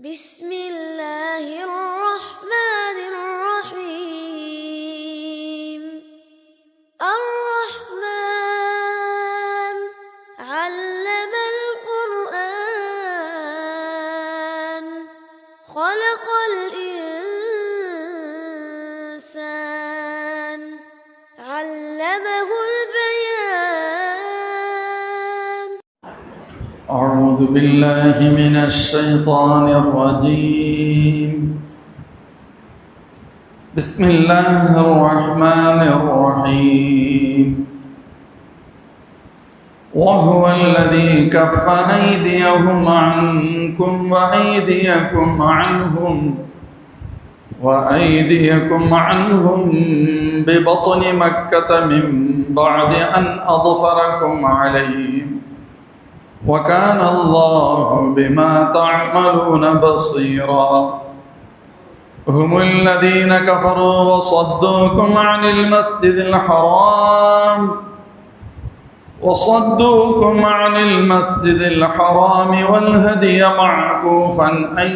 بسم الله الرحمن الرحيم الرحمن علم القرآن خلق الإنسان علمه البيان. أعوذ بالله من الشيطان الرجيم. بسم الله الرحمن الرحيم. وهو الذي كف أيديهم عنكم وأيديكم عنهم ببطن مكة من بعد أن أظفركم عليهم وكان الله بما تعملون بصيرا. هم الذين كفروا وصدوكم عن المسجد الحرام والهدي معكوفا أن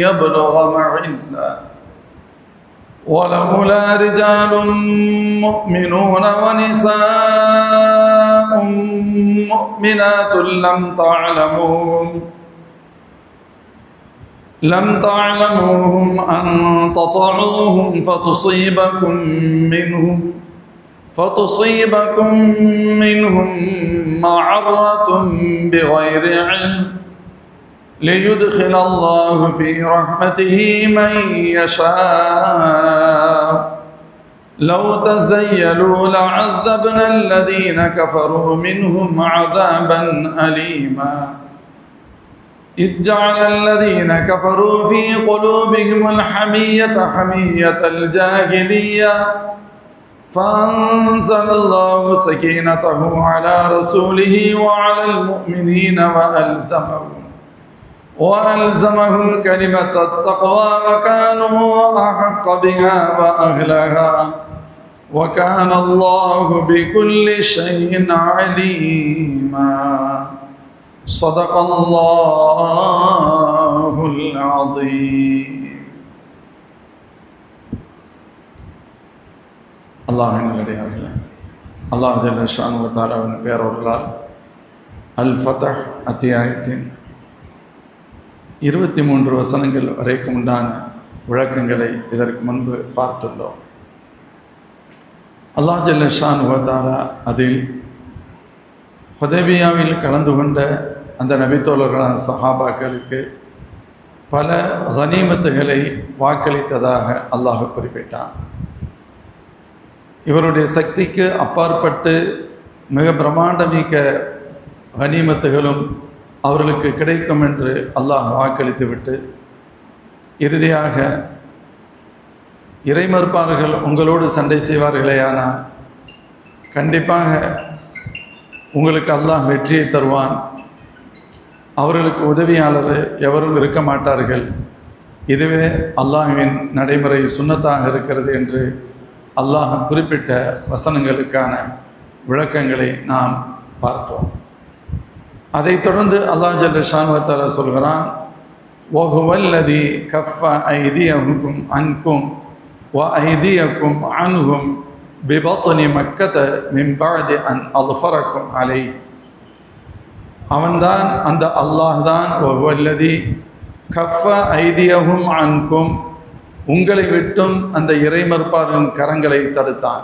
يبلغ محله ولولا رجال مؤمنون ونساء مؤمنات لم تعلموهم أن تطعوهم فتصيبكم منهم معرة بغير علم ليدخل الله في رحمته من يشاء. لو تزيلوا لعذبنا الذين كفروا منهم عذابا أليما. إذ جعل الذين كفروا في قلوبهم الحمية حمية الجاهلية فأنزل الله سكينته على رسوله وعلى المؤمنين وألزمهم كلمة التقوى وكانوا أحق بها وأهلها وكان الله بكل شيء عليما. صدق الله العظيم. அல்லாஹின் நல்லடியார்களே, அல்லாஹ் ஜல்ல ஷானு வ தஆலாவின் பேரருளால் அல் ஃபத்ஹ் அத்தியாயத்தின் 23 வசனங்கள் வரைக்கும் உண்டான விளக்கங்களை இதற்கு முன்பு பார்த்துள்ளோம். அல்லாஹ் ஜல்ல ஷானு வ தஆலா அதில் ஹுதைபியாவில் கலந்து கொண்ட அந்த நபித்தோழர்களான சஹாபாக்களுக்கு பல கனிமத்துகளை வாக்களித்ததாக அல்லாஹ் குறிப்பிட்டான். இவருடைய சக்திக்கு அப்பாற்பட்டு மிக பிரம்மாண்டமிக்க கனிமத்துகளும் அவர்களுக்கு கிடைக்கும் என்று அல்லாஹ் வாக்களித்துவிட்டு இறுதியாக இறைமறுப்பாளர்கள் உங்களோடு சண்டை செய்வார்களேயானால் கண்டிப்பாக உங்களுக்கு அல்லாஹ் வெற்றியை தருவான், அவர்களுக்கு உதவியாளர் எவரும் இருக்க மாட்டார்கள், இதுவே அல்லாஹ்வின் நடைமுறை சுன்னத்தாக இருக்கிறது என்று அல்லாஹ் குறிப்பிட்ட வசனங்களுக்கான விளக்கங்களை நாம் பார்த்தோம். அதைத் தொடர்ந்து அல்லாஹ் ஜல்ல ஷானு வ தஆலா சொல்கிறான், வஹுவல்லதி கஃப ஐதியஹும் அன்கும் வ ஐதியக்கும் அன்ஹும் பிபத்னி மக்கத மின் பஅதி அன் அல்ஃபரக்கும் அலை. அவன்தான், அந்த அல்லாஹ் தான், வஹுவல்லதி கஃப ஐதியஹும் அன்கும், உங்களை விட்டும் அந்த இறைமறுப்பாளரின் கரங்களை தடுத்தான்,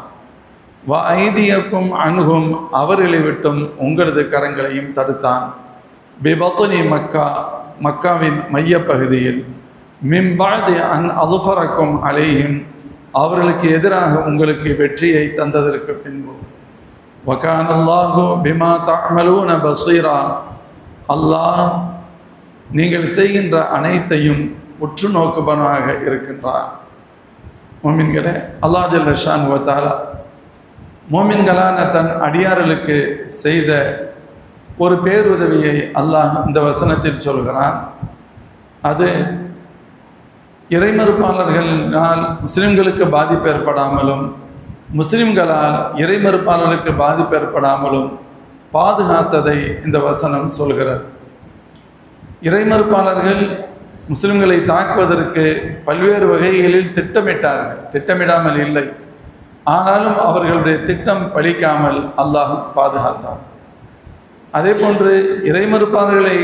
வ ஐதியக்கும் அன்ஹும், அவர்களை விட்டும் உங்களது கரங்களையும் தடுத்தான், பிபத்னி மக்கா, மக்காவின் மையப்பகுதியில், மின் பஅதி அன் அல்ஃபரக்கும் அலைஹிம், அவர்களுக்கு எதிராக உங்களுக்கு வெற்றியை தந்ததற்கு பின்பு, வகான அல்லாஹு பிமா தஅமலூன பஸீரா, அல்லாஹ் நீங்கள் செய்கின்ற அனைத்தையும் உற்று நோக்குபவனாக இருக்கின்றார். மோமின்களே, அல்லாஹ் ஜல்ல ஷானு வ தஆலா மோமின்களான தன் அடியார்களுக்கு செய்த ஒரு பேருதவியை அல்லாஹ் இந்த வசனத்தில் சொல்கிறான். அது இறைமறுப்பாளர்களால் முஸ்லிம்களுக்கு பாதிப்பு ஏற்படாமலும் முஸ்லிம்களால் இறைமறுப்பாளர்களுக்கு பாதிப்பு ஏற்படாமலும் பாதுகாத்ததை இந்த வசனம் சொல்கிறது. இறைமறுப்பாளர்கள் முஸ்லிம்களை தாக்குவதற்கு பல்வேறு வகைகளில் திட்டமிடாமல் இல்லை. ஆனாலும் அவர்களுடைய திட்டம் பலிக்காமல் அல்லாஹ் பாதுகாத்தார். அதே போன்று இறைமறுப்பாளர்களை,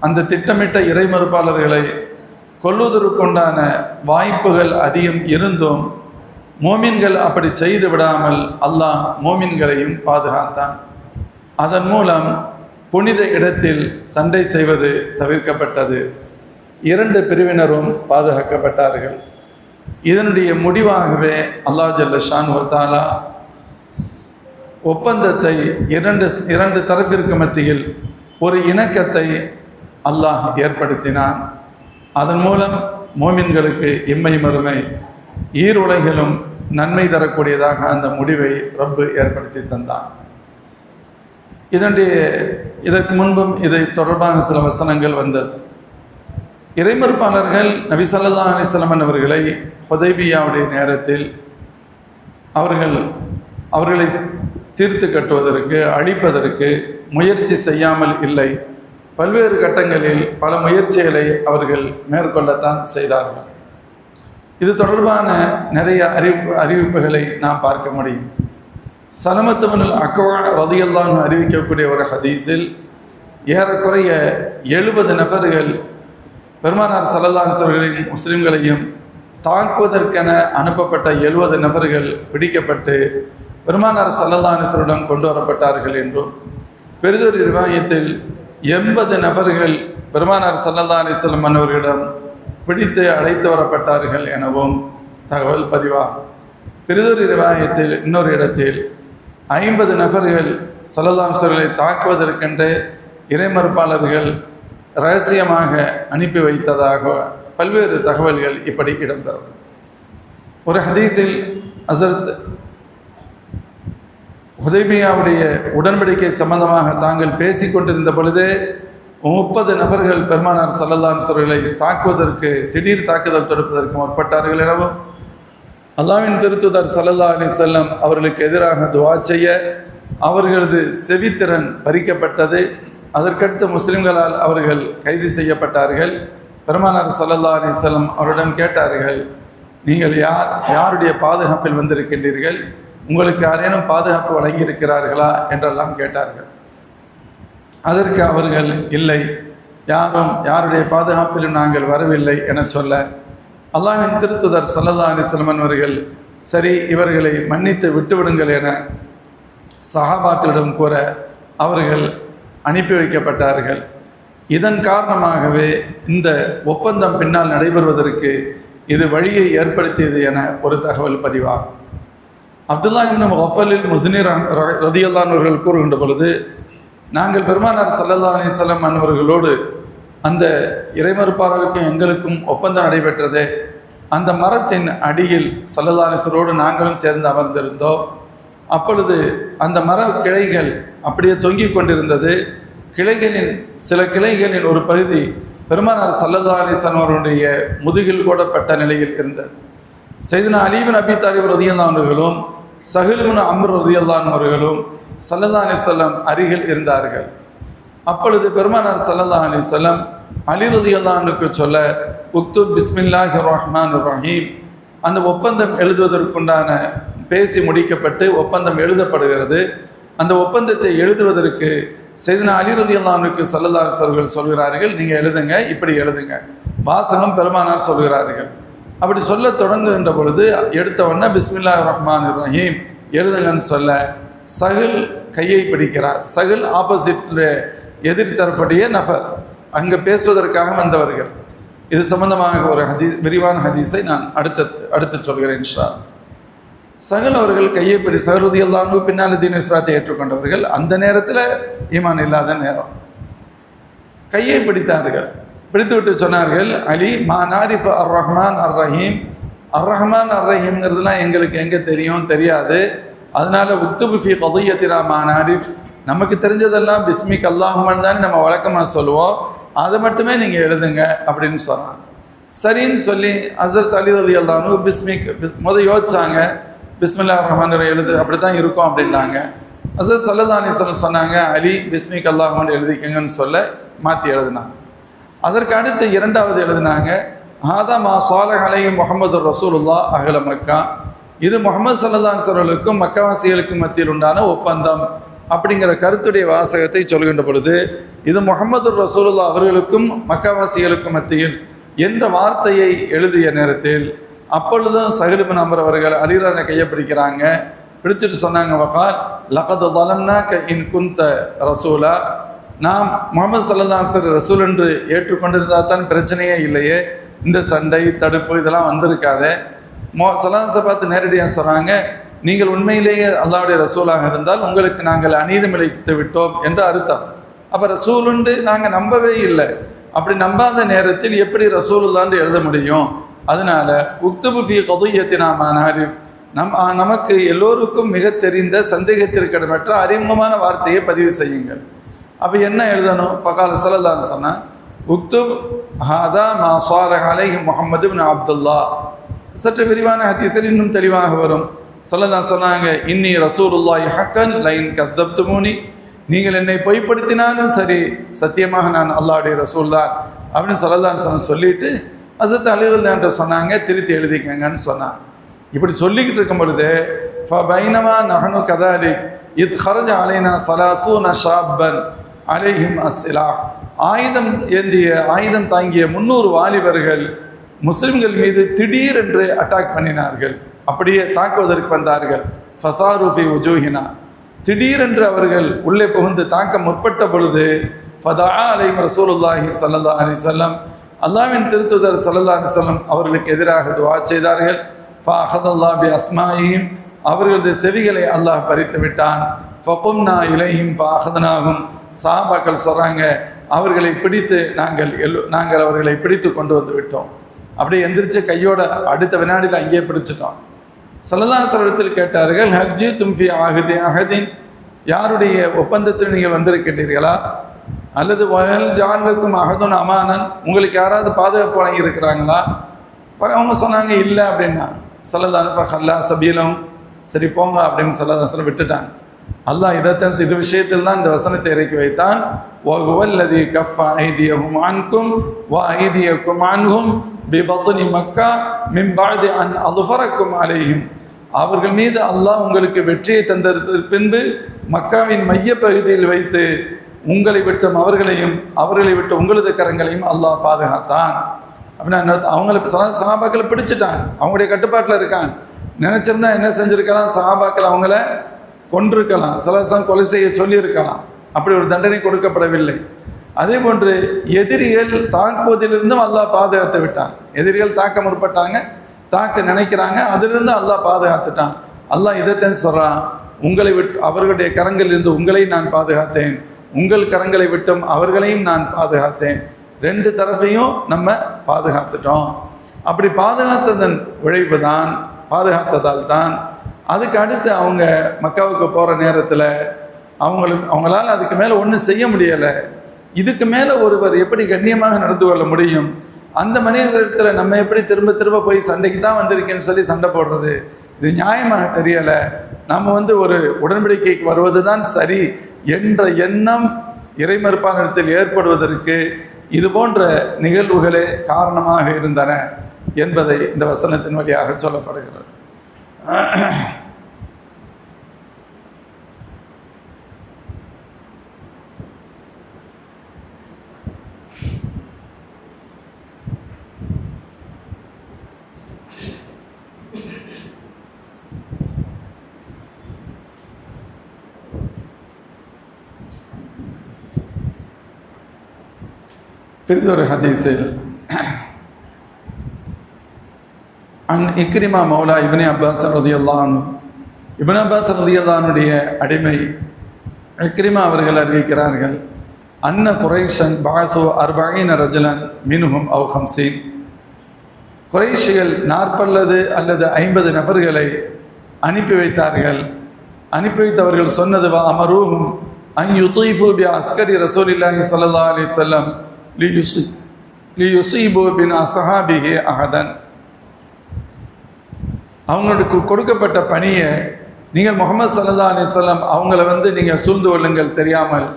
அந்த திட்டமிட்ட இறைமறுப்பாளர்களை கொல்லுவதற்குண்டான வாய்ப்புகள் அதிகம் இருந்தும் மோமின்கள் அப்படி செய்து விடாமல் அல்லாஹ் மோமின்களையும் பாதுகாத்தான். அதன் மூலம் புனித இடத்தில் சண்டை செய்வது தவிர்க்கப்பட்டது. 2 பிரிவினரும் பாதுகாக்கப்பட்டார்கள். இதனுடைய முடிவாகவே அல்லாஹ் ஜல்ல ஷானு வ தஆலா ஒப்பந்தத்தை இரண்டு தரப்பிற்கு மத்தியில் ஒரு இணக்கத்தை அல்லாஹ் ஏற்படுத்தினான். அதன் மூலம் மோமின்களுக்கு இம்மை மறுமை ஈருலகிலும் நன்மை தரக்கூடியதாக அந்த முடிவை ரப்பு ஏற்படுத்தி தந்தான். இதற்கு முன்பும் இதை தொடர்பாக சில வசனங்கள் வந்தது. இறைமறுப்பாளர்கள் நபி ஸல்லல்லாஹு அலைஹி வஸல்லம் அவர்களை ஹுதைபியாவுடைய நேரத்தில் அவர்களை தீர்த்து கட்டுவதற்கு, அழிப்பதற்கு முயற்சி செய்யாமல் இல்லை. பல்வேறு கட்டங்களில் பல முயற்சிகளை அவர்கள் மேற்கொள்ளத்தான் செய்தார்கள். இது தொடர்பான நிறைய அறிவிப்புகளை நாம் பார்க்க முடியும். சலமத் பின் அக்வா ரலியல்லாஹு அன்ஹு அறிவிக்கக்கூடிய ஒரு ஹதீஸில் ஏறக்குறைய 70 நபர்கள் பெருமானார் ஸல்லல்லாஹு அலைஹி வஸல்லம் முஸ்லிம்களையும் தாக்குவதற்கென அனுப்பப்பட்ட 70 நபர்கள் பிடிக்கப்பட்டு பெருமானார் ஸல்லல்லாஹு அலைஹி வஸல்லம் கொண்டு வரப்பட்டார்கள் என்றும், பெரிதொரு ரிவாயத்தில் 80 நபர்கள் பெருமானார் ஸல்லல்லாஹு அலைஹி வஸல்லம் அவர்களிடம் பிடித்து அழைத்து வரப்பட்டார்கள் எனவும் தகவல் பதிவாகும். பெரிதொரு ரிவாயத்தில் இன்னொரு இடத்தில் 50 நபர்கள் ஸல்லல்லாஹு அலைஹி வஸல்லம் தாக்குவதற்கென்று இறைமறுப்பாளர்கள் ரகசியமாக அனுப்பி வைத்ததாக பல்வேறு தகவல்கள் இப்படி இடம்பெறும். ஒரு ஹதீஸில் ஹஸரத் ஹுதைபியாவுடைய உடன்படிக்கை சம்பந்தமாக தாங்கள் பேசிக்கொண்டிருந்த பொழுது 30 நபர்கள் பெருமானார் ஸல்லல்லாஹு அலைஹி வஸல்லம் தாக்குவதற்கு, திடீர் தாக்குதல் தொடுப்பதற்கு முற்பட்டார்கள் எனவும், அல்லாஹ்வின் திருத்தூதர் ஸல்லல்லாஹு அலைஹி வஸல்லம் அவர்களுக்கு எதிராக துஆ செய்ய அவர்களது செவித்திறன் பறிக்கப்பட்டது. அதற்கடுத்து முஸ்லிம்களால் அவர்கள் கைது செய்யப்பட்டார்கள். பெருமானார் ஸல்லல்லாஹு அலைஹி வஸல்லம் அவரிடம் கேட்டார்கள், நீங்கள் யாருடைய பாதுகாப்பில் வந்திருக்கின்றீர்கள்? உங்களுக்கு யாரேனும் பாதுகாப்பு வழங்கியிருக்கிறார்களா என்றெல்லாம் கேட்டார்கள். அதற்கு அவர்கள், இல்லை, யாருடைய பாதுகாப்பிலும் நாங்கள் வரவில்லை என சொல்ல, அல்லாஹ்வின் திருத்துதர் ஸல்லல்லாஹு அலைஹி வஸல்லம் அவர்கள், சரி, இவர்களை மன்னித்து விட்டுவிடுங்கள் என சஹாபாக்களிடம் கூற அவர்கள் அனுப்பி வைக்கப்பட்டார்கள். இதன் காரணமாகவே இந்த ஒப்பந்தம் பின்னால் நடைபெறுவதற்கு இது வழியை ஏற்படுத்தியது என ஒரு தகவல் பதிவாகும். அப்துல்லா இப்னு முகஃபலில் முஸ்னி ரலியல்லாஹு அன்ஹு அவர்கள் கூறுகின்ற பொழுது, நாங்கள் பெருமானார் ஸல்லல்லாஹு அலைஹி வஸல்லம் அவர்களோடு அந்த இறைமறுப்பாளருக்கும் எங்களுக்கும் ஒப்பந்தம் நடைபெற்றதே, அந்த மரத்தின் அடியில் ஸல்லல்லாஹு அலைஹி வஸல்லமோடு நாங்களும் சேர்ந்து அமர்ந்திருந்தோம். அப்பொழுது அந்த மர கிளைகள் அப்படியே தொங்கிக் கொண்டிருந்தது. சில கிளைகளின் ஒரு பகுதி பெருமானார் ஸல்லல்லாஹு அலைஹி வஸல்லம் அவருடைய முதுகில் போடப்பட்ட நிலையில் இருந்தது. சையதுனா அலி பின் அபி தாலிப் ரலியல்லாஹு அன்ஹு அவர்களும் ஸஹல் பின் அம்ர் ரலியல்லாஹு அன்ஹு அவர்களும் ஸல்லல்லாஹு அலைஹி வஸல்லம் அருகில் இருந்தார்கள். அப்பொழுது பெருமானார் ஸல்லல்லாஹு அலைஹி வஸல்லம் அலி ரலியல்லாஹு அன்ஹுக்கு சொல்ல, உக்துப் பிஸ்மில்லாஹிர் ரஹ்மானிர் ரஹீம், அந்த ஒப்பந்தம் எழுதுவதற்குண்டான பேசி முடிக்கப்பட்டு ஒப்பந்தம் எழுதப்படுகிறது. அந்த ஒப்பந்தத்தை எழுதுவதற்கு சையதுனா அலி ரலியல்லாஹு அன்ஹுக்கு ஸல்லல்லாஹு அலைஹி வஸல்லம் சொல்கிறார்கள், நீங்கள் எழுதுங்க, இப்படி எழுதுங்க. வாசகம் பெருமானார் சொல்கிறார்கள். அப்படி சொல்ல தொடங்குகின்ற பொழுது எடுத்தவொன்னே பிஸ்மில்லாஹிர் ரஹ்மானிர் ரஹீம் எழுதுங்கன்னு சொல்ல, சஹல் கையை பிடிக்கிறார். சஹல் ஆப்போசிட்டில் எதிர் தரப்புடைய நபர், அங்கே பேசுவதற்காக வந்தவர்கள். இது சம்பந்தமாக ஒரு விரிவான ஹதீஸை நான் அடுத்து சொல்கிறேன் இன்ஷா அல்லாஹ். சஹல் அவர்கள் கையை சஹல் ரலியல்லாஹு அன்ஹு பின்னால் தீன் இஸ்லாத்தை ஏற்றுக்கொண்டவர்கள். அந்த நேரத்தில் ஈமான் இல்லாத நேரம். கையை பிடித்தார்கள். பிடித்துவிட்டு சொன்னார்கள், அலி மா நாரிஃப் அர் ரஹ்மான் அர் ரஹீம், அர் ரஹ்மான் அர் ரஹீம்ங்கிறதுலாம் எங்களுக்கு எங்கே தெரியாது. அதனால உக்துபு ஃபி கதியத்தினா மா நாரிஃப், நமக்கு தெரிஞ்சதெல்லாம் பிஸ்மிக் அல்லாஹும்மன் தான் நம்ம வழக்கமாக சொல்லுவோம், அதை மட்டுமே நீங்கள் எழுதுங்க அப்படின்னு சொன்னாங்க. சரின்னு சொல்லி ஹஸரத் அலி ரலியல்லாஹு அன்ஹு பிஸ்மிக் யோசிச்சாங்க, பிஸ்மில்லாஹிர் ரஹ்மானிர் ரஹீம் எழுது, அப்படி தான் இருக்கும் அப்படின்னாங்க. ஹஸரத் ஸல்லல்லாஹு அலைஹி வஸல்லம் சொன்னாங்க, அலி பிஸ்மிக் அல்லாஹும்மன் எழுதிக்கங்கன்னு சொல்ல மாற்றி எழுதினாங்க. அதற்கு அடுத்து இரண்டாவது எழுதினாங்க, ஹாதா மா சாலஹ் அலைஹி முஹம்மது ரசூலுல்லா அஹ்ல மக்கா, இது முஹம்மது ஸல்லல்லாஹு அலைஹி வஸல்லம் மக்காவாசிகளுக்கும் மத்தியில் உண்டான ஒப்பந்தம் அப்படிங்கிற கருத்துடைய வாசகத்தை சொல்கின்ற பொழுது, இது முஹம்மது ரசூலுல்லா அவர்களுக்கும் மக்காவாசிகளுக்கும் மத்தியில் என்ற வார்த்தையை எழுதிய நேரத்தில் அப்பொழுதும் சஹல் இப்னு அம்ர் அவர்கள் அலிரான கையை பிடிக்கிறாங்க. பிடிச்சிட்டு சொன்னாங்க, வகால் லகத் ஸலம்னாக இன் குன்த ரசூலா, நாம் முஹம்மது ஸல்லல்லாஹு அலைஹி வஸல்லம் ரசூல் என்று ஏற்றுக்கொண்டிருந்தால் தான் பிரச்சனையே இல்லையே, இந்த சண்டை தடுப்பு இதெல்லாம் வந்திருக்காதே. ஸல்லல்லாஹு பார்த்து நேரடியாக சொல்கிறாங்க, நீங்கள் உண்மையிலேயே அல்லாஹ்வுடைய ரசூலாக இருந்தால் உங்களுக்கு நாங்கள் அநீதம் இழைத்து விட்டோம் என்று அர்த்தம். அப்போ ரசூலுண்டு நாங்கள் நம்பவே இல்லை. அப்படி நம்பாத நேரத்தில் எப்படி ரசூலுல்லான்னு எழுத முடியும்? அதனால உக்துபு ஃபீ கதிய்யத்தினா மா நஅரிஃப், நமக்கு எல்லோருக்கும் மிக தெரிந்த சந்தேகத்திற்கிடமற்ற அறிமுகமான வார்த்தையை பதிவு செய்யுங்கள். அப்போ என்ன எழுதணும்? ஃபகால ஸல்லல்லாஹு அலைஹி வஸல்லம் உக்துப் ஹாதா மா ஸாலஹ் அலைஹி முஹம்மது இப்னு அப்துல்லா. சற்று விரிவான ஹதீஸில் இன்னும் தெளிவாக வரும். ஸல்லல்லாஹு அலைஹி சொன்னாங்க, இன்னி ரசூலுல்லாஹி ஹக்கன் லைன் கஸ்தப்துமூனி, நீங்கள் என்னை பொய்ப்படுத்தினாலும் சரி சத்தியமாக நான் அல்லாஹ்வுடைய ரசூல் தான் அப்படின்னு ஸல்லல்லாஹு அலைஹி வஸல்லம் சொல்லிட்டு ஹஸரத் அலி ரலியல்லாஹு அன்ஹு சொன்னாங்க, திருத்தி எழுதிக்கங்கன்னு சொன்னாங்க. இப்படி சொல்லிக்கிட்டு இருக்கும் பொழுது ஃபபைனமா நஹனு கதாலிக் இத் ஹரஜ அலைனா ஸலாஸூன ஷாப்பன் அலைஹிம் அஸ்ஸிலாஹ், ஆயுதம் தாங்கிய 300 வாலிபர்கள் முஸ்லிம்கள் மீது திடீரென்று அட்டாக் பண்ணினார்கள், அப்படியே தாக்குவதற்கு வந்தார்கள். ஃபசாரு ஃபி உஜூஹினா, திடீரென்று அவர்கள் உள்ளே புகுந்து தாக்க முற்பட்ட பொழுது ஃபதா அலைஹிம் ரசூலுல்லாஹி ஸல்லல்லாஹு அலைஹி வஸல்லம், அல்லாஹ்வின் திருத்தூதர் ஸல்லல்லாஹு அலைஹி வஸல்லம் அவர்களுக்கு எதிராக துஆ செய்தார்கள். ஃபஅஹதல்லாஹு பி அஸ்மாஇஹிம், அவர்களது செவிகளை அல்லாஹ் பறித்து விட்டான். ஃபகும்னா இலைஹிம் ஃபஅஹதனாஹும், சஹாபாக்கள் சொல்றாங்க, அவர்களை பிடித்து நாங்கள் அவர்களை பிடித்து கொண்டு வந்து விட்டோம். அப்படியே எந்திரிச்சு கையோட அடுத்த வினாடியில் அங்கேயே பிடிச்சிட்டோம். ஸல்லல்லாஹு அலைஹி வஸல்லம் கேட்டார்கள், ஹஜ்ஜி தும்பி ஆகுதி அஹதின், யாருடைய ஒப்பந்தத்தில் நீங்கள் வந்திருக்கின்றீர்களா? அல்லது வயல் ஜாலுக்கும் அஹதுன் அமானன், உங்களுக்கு யாராவது பாதுகாப்பு வழங்கி இருக்கிறாங்களா? அவங்க சொன்னாங்க இல்லை அப்படின்னா. ஸல்லல்லாஹு அலைஹி வஸல்லம் சபீலம், சரி போங்க அப்படின்னு ஸல்லல்லாஹு அலைஹி வஸல்லம் விட்டுட்டாங்க. அல்லாஹ் இதைத்தான் இது விஷயத்தில் தான் இந்த வசனத்தை இறக்கி வைத்தான். வஹுவல்லதி கஃப ஐதியஹும் அன்கும் வ ஐதியக்கும் அன்ஹும் பிபத்னி மக்கா மின் பஅதி அன் அத்ஃபரக்கும் அலைஹிம், அவர்கள் மீது அல்லாஹ் உங்களுக்கு வெற்றியை தந்ததற்கு பின்பு மக்காவின் மைய பகுதியில் வைத்து உங்களை விட்டும் அவர்களையும் அவர்களை விட்டு உங்களது கரங்களையும் அல்லாஹ் பாதுகாத்தான். அப்படின்னா அவங்கள சஹாபாக்களை பிடிச்சிட்டாங்க, அவங்களுடைய கட்டுப்பாட்டில் இருக்காங்க. நினைச்சிருந்தா என்ன செஞ்சிருக்கலாம்? சஹாபாக்கள் அவங்கள கொன்றிருக்கலாம், சிலசம் கொலை செய்ய சொல்லியிருக்கலாம். அப்படி ஒரு தண்டனை கொடுக்கப்படவில்லை. அதே போன்று எதிரிகள் தாக்குவதிலிருந்தும் அல்லாஹ் பாதுகாத்து விட்டான். எதிரிகள் தாக்க முற்பட்டாங்க, தாக்க நினைக்கிறாங்க, அதிலிருந்து அல்லாஹ் பாதுகாத்துட்டான். அல்லாஹ் இதைத்தான் சொல்கிறான், உங்களை விட்டு அவர்களுடைய கரங்களிலிருந்து உங்களை நான் பாதுகாத்தேன், உங்கள் கரங்களை விட்டும் அவர்களையும் நான் பாதுகாத்தேன். 2 தரப்பையும் நம்ம பாதுகாத்துட்டோம். அப்படி பாதுகாத்ததன் விளைவு தான், பாதுகாத்ததால் தான் அதுக்கு அடுத்து அவங்க மக்காவுக்கு போகிற நேரத்தில் அவங்களால அதுக்கு மேலே ஒன்றும் செய்ய முடியலை. இதுக்கு மேலே ஒருவர் எப்படி கண்ணியமாக நடந்து கொள்ள முடியும்? அந்த மனிதத்தில் நம்ம எப்படி திரும்ப திரும்ப போய் சண்டைக்கு தான் வந்திருக்கேன்னு சொல்லி சண்டை போடுறது, இது நியாயமாக தெரியலை. நம்ம ஒரு உடன்படிக்கைக்கு வருவது தான் சரி என்ற எண்ணம் இறைமறுப்பாளத்தில் ஏற்படுவதற்கு இது போன்ற நிகழ்வுகளே காரணமாக இருந்தன என்பதை இந்த வசனத்தின் வழியாக சொல்லப்படுகிறது. பிரிதொரு ஹதீஸில் an Ikrima Moula Ibn Abbas ரலியல்லாஹு அன்ஹு, இப்னு அப்பாஸ் ரலியல்லாஹு அன்ஹுடைய அடிமை இக்ரிமா அவர்கள் அறிவிக்கிறார்கள், அன்ன குரைஷன் பாசு 40 ரஜுலன் மின்ஹும் அவ் 50, குரைஷிகள் 40 அல்லது 50 நபர்களை அனுப்பி வைத்தார்கள். அனுப்பி வைத்தவர்கள் சொன்னது, வா அமரூஹும் அன் யுதீஃபு பி அஸ்கரி ரசூலில்லாஹி ஸல்லல்லாஹு அலைஹி வஸல்லம் லியுஸீபு பின் அஸ்ஹாபிஹி அஹதன், அவங்களுக்கு கொடுக்கப்பட்ட பணியை நீங்கள் முஹம்மது ஸல்லல்லாஹு அலைஹி வஸல்லம் அவங்கள நீங்கள் சூழ்ந்து கொள்ளுங்கள் தெரியாமல்,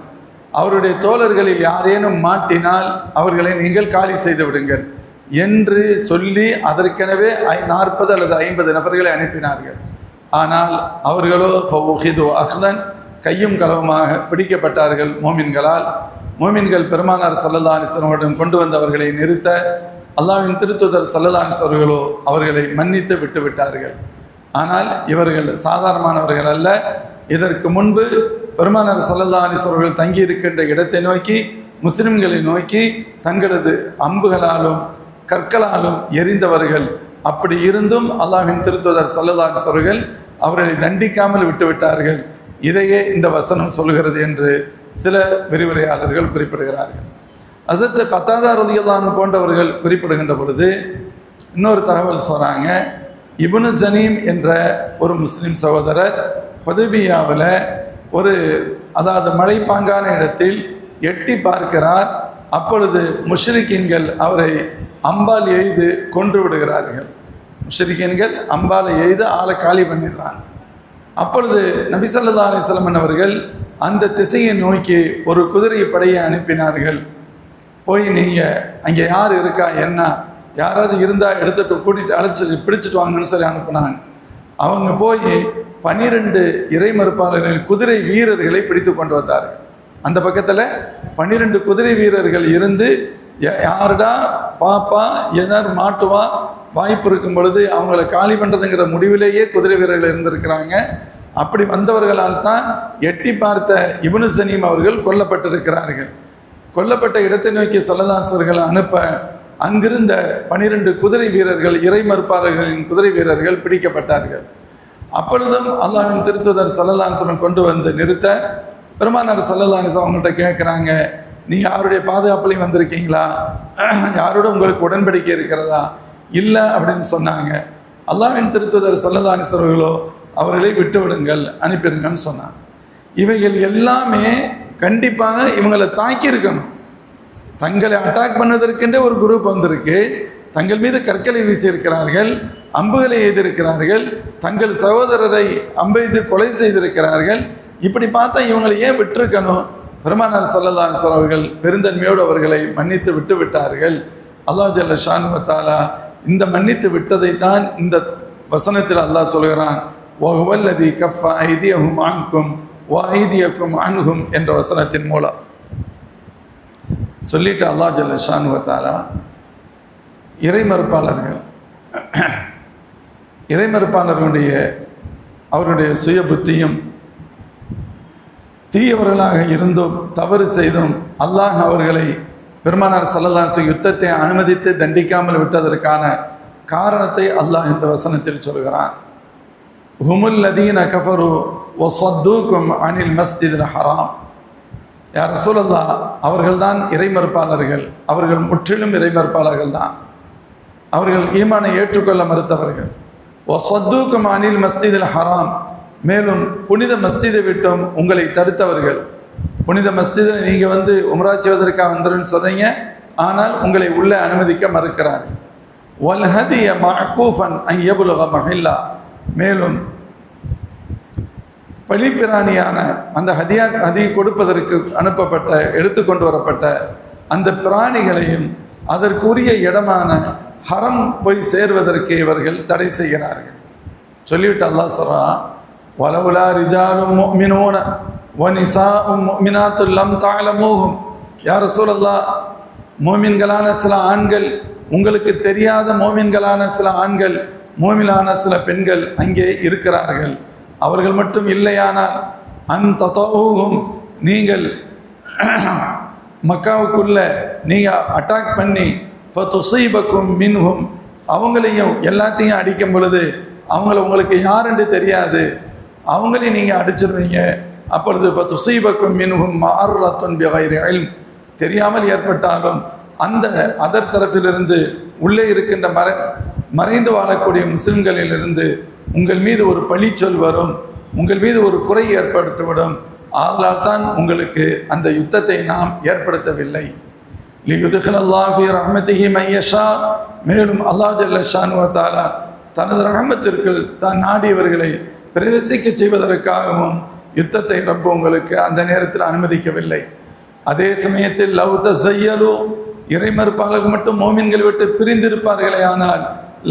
அவருடைய தோழர்களில் யாரேனும் மாட்டினால் அவர்களை நீங்கள் காலி செய்து விடுங்கள் என்று சொல்லி அதற்கெனவே 40 அல்லது 50 நபர்களை அனுப்பினார்கள். ஆனால் அவர்களோ அஹ்தன் கையும் களவுமாக பிடிக்கப்பட்டார்கள் மோமின்களால். மோமின்கள் பெருமானார் ஸல்லல்லாஹு அலைஹி வஸல்லம் அவர்களிடம் கொண்டு வந்தவர்களை நிறுத்த அல்லாஹ்வின் திருத்தூதர் ஸல்லல்லாஹு அலைஹி வஸல்லம் அவர்களோ அவர்களை மன்னித்து விட்டுவிட்டார்கள். ஆனால் இவர்கள் சாதாரணமானவர்கள் அல்ல. இதற்கு முன்பு பெருமானார் ஸல்லல்லாஹு அலைஹி வஸல்லம் அவர்கள் தங்கியிருக்கின்ற இடத்தை நோக்கி முஸ்லிம்களை நோக்கி தங்களது அம்புகளாலும் கற்களாலும் எரிந்தவர்கள். அப்படி இருந்தும் அல்லாஹ்வின் திருத்தூதர் ஸல்லல்லாஹு அலைஹி வஸல்லம் அவர்கள் அவர்களை தண்டிக்காமல் விட்டுவிட்டார்கள். இதையே இந்த வசனம் சொல்கிறது என்று சில விரிவுரையாளர்கள் குறிப்பிடுகிறார்கள். ஹஸரத் கத்தாதா ரலியல்லாஹு அன்ஹு போன்றவர்கள் குறிப்பிடுகின்ற பொழுது இன்னொரு தகவல் சொல்கிறாங்க. இப்னு ஸனீம் என்ற ஒரு முஸ்லிம் சகோதரர் ஹுதைபியாவில் அதாவது மலைப்பாங்கான இடத்தில் எட்டி பார்க்கிறார். அப்பொழுது முஷ்ரிக்கீன்கள் அவரை அம்பால் எய்து கொன்று விடுகிறார்கள். முஷ்ரிக்கீன்கள் அம்பாலை எய்து ஆளை காலி பண்ணிடுறாங்க. அப்பொழுது நபி ஸல்லல்லாஹு அலைஹி வஸல்லம் அவர்கள் அந்த திசையை நோக்கி ஒரு குதிரை படையை அனுப்பினார்கள். போய் நீங்கள் அங்கே யார் இருக்கா என்ன யாராவது இருந்தால் எடுத்துட்டு கூட்டிகிட்டு அழைச்சி பிடிச்சிட்டு வாங்கன்னு சொல்லி அனுப்புனாங்க. அவங்க போய் 12 இறை மறுப்பாளர்களின் குதிரை வீரர்களை பிடித்து கொண்டு வந்தார்கள். அந்த பக்கத்தில் 12 குதிரை வீரர்கள் இருந்து யாருடா பாப்பா எதார் மாட்டுவா வாய்ப்பு இருக்கும் பொழுது அவங்கள காலி பண்ணுறதுங்கிற முடிவிலேயே குதிரை வீரர்கள் இருந்திருக்கிறாங்க. அப்படி வந்தவர்களால் தான் எட்டி பார்த்த இப்னு ஸனீம் அவர்கள் கொல்லப்பட்டிருக்கிறார்கள். கொல்லப்பட்ட இடத்தை நோக்கி ஸல்லல்லாஹு அனுப்ப அங்கிருந்த 12 குதிரை வீரர்கள் இறை மறுப்பாளர்களின் குதிரை வீரர்கள் பிடிக்கப்பட்டார்கள். அப்பொழுதும் அல்லாஹ்வின் திருத்தூதர் ஸல்லல்லாஹு அலைஹி வஸல்லம் கொண்டு வந்து நிறுத்த பெருமானார் ஸல்லல்லாஹு அலைஹி வஸல்லம் அவங்கள்ட்ட கேட்குறாங்க, நீங்கள் யாருடைய பாதுகாப்புலையும் வந்திருக்கீங்களா, யாரோட உங்களுக்கு உடன்படிக்கை இருக்கிறதா? இல்லை அப்படின்னு சொன்னாங்க. அல்லாஹ்வின் திருத்தூதர் ஸல்லல்லாஹு அலைஹி வஸல்லம் அவர்களை விட்டு விடுங்கள் அனுப்பிடுங்கன்னு சொன்னாங்க. இவைகள் எல்லாமே கண்டிப்பாக இவங்களை தாக்கியிருக்கணும். தங்களை அட்டாக் பண்ணுவதற்கென்றே ஒரு குரூப் வந்திருக்கு. தங்கள் மீது கற்களை வீசியிருக்கிறார்கள், அம்புகளை எய்திருக்கிறார்கள், தங்கள் சகோதரரை அம்பெய்து கொலை செய்திருக்கிறார்கள். இப்படி பார்த்தா இவங்களை ஏன் விட்டுருக்கணும்? பெருமானார் ஸல்லல்லாஹு அலைஹி வஸல்லம் அவர்கள் பெருந்தன்மையோடு அவர்களை மன்னித்து விட்டு விட்டார்கள். அல்லாஹ் ஜல்ல ஷானஹு வ தஆலா இந்த மன்னித்து விட்டதை தான் இந்த வசனத்தில் அல்லாஹ் சொல்கிறான், வஹுவல்லதி கஃப ஐதியஹும் அன்கும் வ ஐதியக்கும் அன்ஹும் என்ற வசனத்தின் மூலம் சொல்லிட்டு அல்லாஹ் ஜல்ல ஷானஹு வ தஆலா இறைமறுப்பாளர்களுடைய அவருடைய சுய புத்தியும் தீயவர்களாக இருந்தும் தவறு செய்தும் அல்லாஹ் அவர்களை பெருமானார் ஸல்லல்லாஹு அலைஹி வஸல்லம் யுத்தத்தை அனுமதித்து தண்டிக்காமல் விட்டதற்கான காரணத்தை அல்லாஹ் இந்த வசனத்தில் சொல்கிறான். ஹுமுல் லதீன கஃபரு வ ஸத்தூகும் அனில் மஸ்ஜிதில் ஹராம். யா ரசூலல்லாஹ், அவர்கள்தான் இறைமறுப்பாளர்கள். அவர்கள் முற்றிலும் இறைமறுப்பாளர்கள் தான். அவர்கள் ஈமானை ஏற்றுக்கொள்ள மறுத்தவர்கள். வ ஸத்தூகும் அனில் மஸ்ஜிதில் ஹராம், மேலும் புனித மஸ்ஜிதை விட்டும் உங்களை தடுத்தவர்கள். புனித மஸ்ஜிதில் நீங்கள் உம்ரா செய்வதற்காக வந்துருன்னு சொல்கிறீங்க, ஆனால் உங்களை உள்ளே அனுமதிக்க மறுக்கிறார். வல் ஹதிய மஅகூஃபன் அன் யப்லுக மஹில்லா, மேலும் பலிப்பிராணியான அந்த ஹதி கொடுப்பதற்கு அனுப்பப்பட்ட எடுத்துக்கொண்டு வரப்பட்ட அந்த பிராணிகளையும் அதற்குரிய இடமான ஹரம் போய் சேர்வதற்கு இவர்கள் தடை செய்கிறார்கள். சொல்லிவிட்டு அல்லாஹ் சொல்கிறான், வலவுலா ரிஜாலும் முஃமினூன வ நிசாஉம் முஃமினாத்துல் லம் தஅலமூஹும். யா ரசூலல்லாஹ், மோமின்களான சில ஆண்கள், உங்களுக்கு தெரியாத மோமின்களான சில ஆண்கள், மோமினான சில பெண்கள் அங்கே இருக்கிறார்கள். அவர்கள் மட்டும் இல்லையானால் அன்ததூஹும், நீங்கள் மக்காவுக்குள்ள நீங்கள் அட்டாக் பண்ணி ஃபதுஸீபக்கும் மின்ஹும், அவங்களையும் எல்லாத்தையும் அடிக்கும் பொழுது அவங்கள உங்களுக்கு யாருன்னு தெரியாது, அவங்களையும் நீங்கள் அடிச்சிருவீங்க. அப்பொழுது ஃபதுஸீபக்கும் மின்ஹும் மஅர்ரத்துன் பிகைரி இல்ம், தெரியாமல் ஏற்பட்டாலும் அந்த அதர் தரப்பிலிருந்து உள்ளே இருக்கின்ற மறைந்து வாழக்கூடிய முஸ்லிம்களிலிருந்து உங்கள் மீது ஒரு பழிச்சொல் வரும், உங்கள் மீது ஒரு குறை ஏற்பட்டுவிடும். ஆதலால் தான் உங்களுக்கு அந்த யுத்தத்தை நாம் ஏற்படுத்தவில்லை. லியுத்கிலல்லாஹு ஃபீ ரஹ்மத்திஹி மன் யஷா, மேலும் அல்லாஹ் ஜல்ல ஷானஹு வ தஆலா தனது ரஹமத்திற்குள் தான் நாடியவர்களை பிரவேசிக்க செய்வதற்காகவும் யுத்தத்தை ரப்பு உங்களுக்கு அந்த நேரத்தில் அனுமதிக்கவில்லை. அதே சமயத்தில் லவ் தஸையலு, இறை மறுப்பாளர்கள் மட்டும் மோமின்களை விட்டு பிரிந்திருப்பார்களே ஆனால்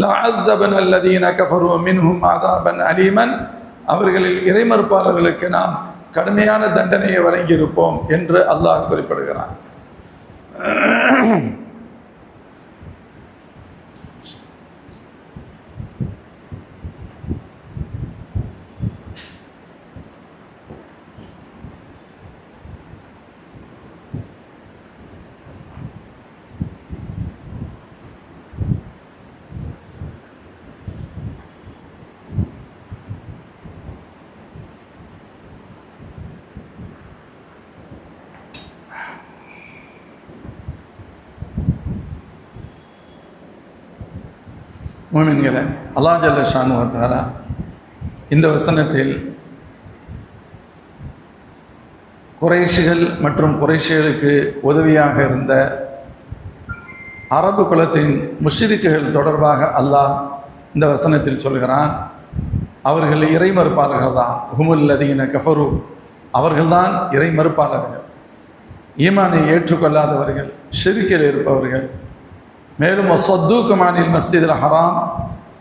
லஅஸபன அல்லதீன கஃபரு மின்ஹும் அஸாபன் அலீமன், அவர்களில் இறை மறுப்பாளர்களுக்கு நாம் கடுமையான தண்டனையை வழங்கியிருப்போம் என்று அல்லாஹ் குறிப்பிடுகிறான். முஃமின்களே, அல்லாஹ் ஜல்ல ஷானு வ தஆலா இந்த வசனத்தில் குறைஷிகள் மற்றும் குறைஷிகளுக்கு உதவியாக இருந்த அரபு குலத்தின் முஷ்ரிக்குகள் தொடர்பாக அல்லாஹ் இந்த வசனத்தில் சொல்கிறான். அவர்கள் இறை மறுப்பாளர்கள் தான். ஹுமுல் லதீன கஃபரு, அவர்கள்தான் இறை மறுப்பாளர்கள், ஈமானை ஏற்றுக்கொள்ளாதவர்கள், ஷிர்கில் இருப்பவர்கள். மேலும் சொத்தூக்குமானில் மஸ்ஜிதுல் ஹராம்,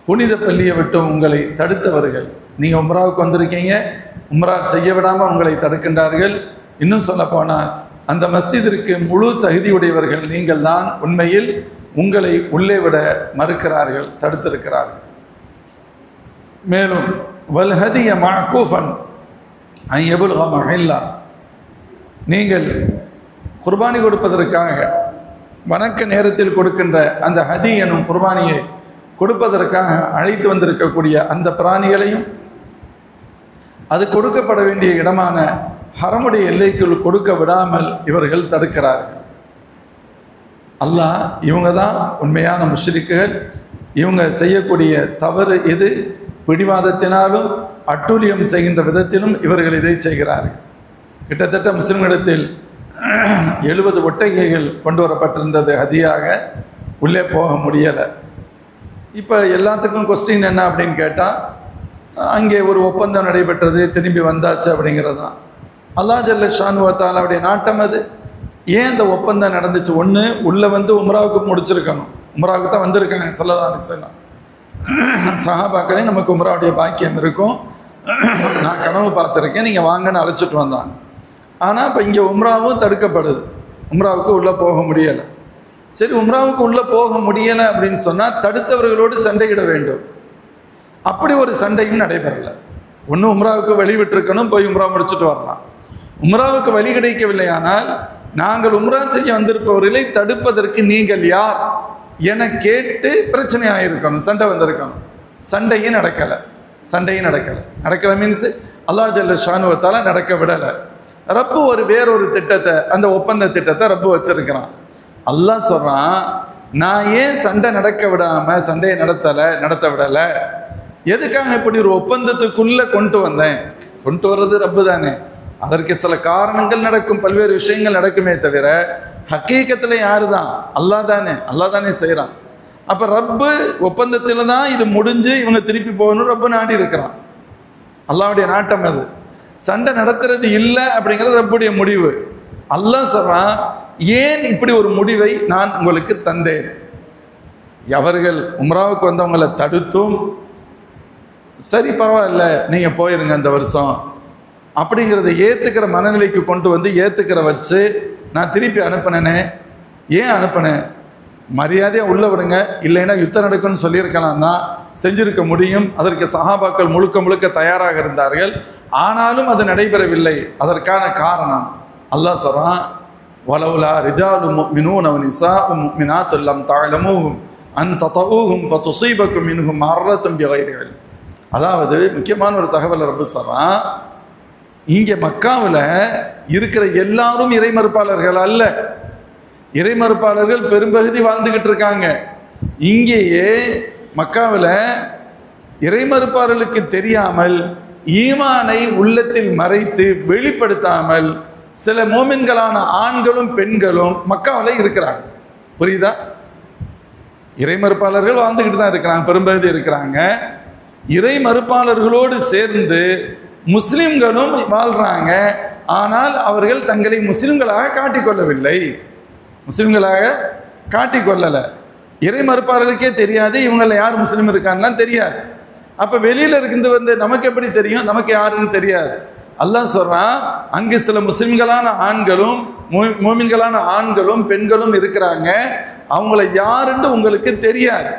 புனித பள்ளியை விட்டு உங்களை தடுத்தவர்கள். நீங்கள் உம்ராவுக்கு வந்திருக்கீங்க, உம்ரா செய்ய விடாமல் உங்களை தடுக்கின்றார்கள். இன்னும் சொல்ல போனால் அந்த மஸ்ஜிதிற்கு முழு தகுதியுடையவர்கள் நீங்கள் தான், உண்மையில் உங்களை உள்ளே விட மறுக்கிறார்கள், தடுத்திருக்கிறார்கள். மேலும் வல்ஹதிய மஅகூஃபன் ஐயபுல் ஹமஹில்லா, நீங்கள் குர்பானி கொடுப்பதற்காக வணக்க நேரத்தில் கொடுக்கின்ற அந்த ஹதி எனும் குர்பானியை கொடுப்பதற்காக அழைத்து வந்திருக்கக்கூடிய அந்த பிராணிகளையும் அது கொடுக்கப்பட வேண்டிய இடமான ஹரமுடைய எல்லைக்குள் கொடுக்க விடாமல் இவர்கள் தடுக்கிறார்கள். அல்லாஹ் இவங்க தான் உண்மையான முஷ்ரிக்குகள். இவங்க செய்யக்கூடிய தவறு இது. பிடிவாதத்தினாலும் அட்டூழியம் செய்கின்ற விதத்திலும் இவர்கள் இதை செய்கிறார்கள். கிட்டத்தட்ட முஸ்லிம்களிடத்தில் 70 ஒட்டகைகள் கொண்டு வரப்பட்டிருந்தது ஹதியாக. உள்ளே போக முடியலை. இப்போ எல்லாத்துக்கும் கொஸ்டின் என்ன அப்படின்னு கேட்டால், அங்கே ஒரு ஒப்பந்தம் நடைபெற்றது, திரும்பி வந்தாச்சு அப்படிங்கிறது தான். அல்லாஹ் ஜல்ல ஷானு வ தஆலாவுடைய நாட்டம் அது. ஏன் அந்த ஒப்பந்தம் நடந்துச்சு? ஒன்று, உள்ளே வந்து உம்ராவுக்கு முடிச்சிருக்கணும். உம்ராவுக்கு தான் வந்திருக்காங்க ஸல்லல்லாஹு அலைஹி வஸல்லம். சஹாபாக்களே, நமக்கு உம்ராவுடைய பாக்கியம் இருக்கும், நான் கனவு பார்த்துருக்கேன், நீங்கள் வாங்கன்னு அழைச்சிட்டு வந்தாங்க. ஆனால் இப்போ இங்கே உம்ராவும் தடுக்கப்படுது, உம்ராவுக்கு உள்ளே போக முடியலை. சரி, உம்ராவுக்கு உள்ளே போக முடியலை அப்படின்னு சொன்னால் தடுத்தவர்களோடு சண்டையிட வேண்டும். அப்படி ஒரு சண்டையும் நடைபெறலை. ஒன்று உம்ராவுக்கு வழி விட்டுருக்கணும், போய் உம்ரா முடிச்சுட்டு வரலாம். உம்ராவுக்கு வழி கிடைக்கவில்லையானால் நாங்கள் உம்ரா செய்ய வந்திருப்பவர்களை தடுப்பதற்கு நீங்கள் யார் என கேட்டு பிரச்சனை ஆகிருக்கணும், சண்டை வந்திருக்கணும். சண்டையும் நடக்கலை. நடக்கலை மீன்ஸ் அல்லாஹ் ஜல்ல ஷானு வ தஆலா நடக்க விடலை. ரப்பு வேறொரு திட்டத்தை, அந்த ஒப்பந்த திட்டத்தை ரப்பு வச்சிருக்கிறான். அல்லாஹ் சொல்றான், நான் ஏன் சண்டை சண்டையை நடத்த விடலை? எதுக்காக இப்படி ஒரு ஒப்பந்தத்துக்குள்ள கொண்டு வர்றது ரப்பு தானே. அதற்கு சில காரணங்கள் நடக்கும், பல்வேறு விஷயங்கள் நடக்குமே தவிர ஹக்கீகத்தில் யாரு தான்? அல்லாஹ் தானே செய்கிறான். அப்போ ரப்பு ஒப்பந்தத்தில் தான் இது முடிஞ்சு இவங்க திருப்பி போகணும் ரப்பு நாடி இருக்கிறான். அல்லாஹ்வுடைய நாட்டம் அது. சண்டை நடத்துறது இல்லை அப்படிங்கிறது ரப்புடைய முடிவு. அல்லாஹ் சொல்றான், ஏன் இப்படி ஒரு முடிவை நான் உங்களுக்கு தந்தேன்? அவர்கள் உம்ராவுக்கு வந்தவங்களை தடுத்தும் சரி பரவாயில்ல நீங்கள் போயிருங்க அந்த வருஷம் அப்படிங்கிறத ஏற்றுக்கிற மனநிலைக்கு கொண்டு வந்து ஏற்றுக்கிற வச்சு நான் திருப்பி அனுப்பினேனே. ஏன் அனுப்பினேன்? மரியாதையாக உள்ள விடுங்க, இல்லைன்னா யுத்தம் நடக்கும்னு சொல்லியிருக்கலாம் தான், செஞ்சிருக்க முடியும். அதற்கு சஹாபாக்கள் முழுக்க தயாராக இருந்தார்கள். ஆனாலும் அது நடைபெறவில்லை. அதற்கான காரணம் அல்லாஹ் சொல்றான், வலவுலா ரிஜாலு முஃமினூன வ நிசாஉ முஃமினாத்து லம் தஅலமூஹும் அன் ததஊஹும் ஃபதுஸீபக்கும் மின்ஹும் மர்ரத்தும் பிகைரி இல்ம். அதாவது முக்கியமான ஒரு தகவல் ரப்பு சொல்றான், இங்கே மக்காவில் இருக்கிற எல்லாரும் இறை மறுப்பாளர்கள் அல்ல. இறை மறுப்பாளர்கள் பெரும்பகுதி வாழ்ந்துகிட்டு இருக்காங்க. இங்கேயே மக்காவில் இறை மறுப்பாளர்களுக்கு தெரியாமல் ஈமானை உள்ளத்தில் மறைத்து வெளிப்படுத்தாமல் சில மோமின்களான ஆண்களும் பெண்களும் மக்காவில் இருக்கிறாங்க. புரியுதா? இறை மறுப்பாளர்கள் வாழ்ந்துக்கிட்டு தான் இருக்கிறாங்க, பெரும்பகுதி இருக்கிறாங்க. இறை மறுப்பாளர்களோடு சேர்ந்து முஸ்லிம்களும் வாழ்றாங்க. ஆனால் அவர்கள் தங்களை முஸ்லிம்களாக காட்டிக்கொள்ளவில்லை, முஸ்லிம்களாக காட்டிக்கொள்ளலை. இறை மறுப்பாளர்களுக்கே தெரியாது இவங்கள யார் முஸ்லீம் இருக்கான்லாம் தெரியாது. அப்போ வெளியில் இருந்து நமக்கு எப்படி தெரியும்? நமக்கு யாருன்னு தெரியாது. அல்லாஹ் சொல்றான், அங்கு சில முஸ்லிம்களான ஆண்களும் மோமின்களான ஆண்களும் பெண்களும் இருக்கிறாங்க, அவங்கள யாருன்னு உங்களுக்கு தெரியாது.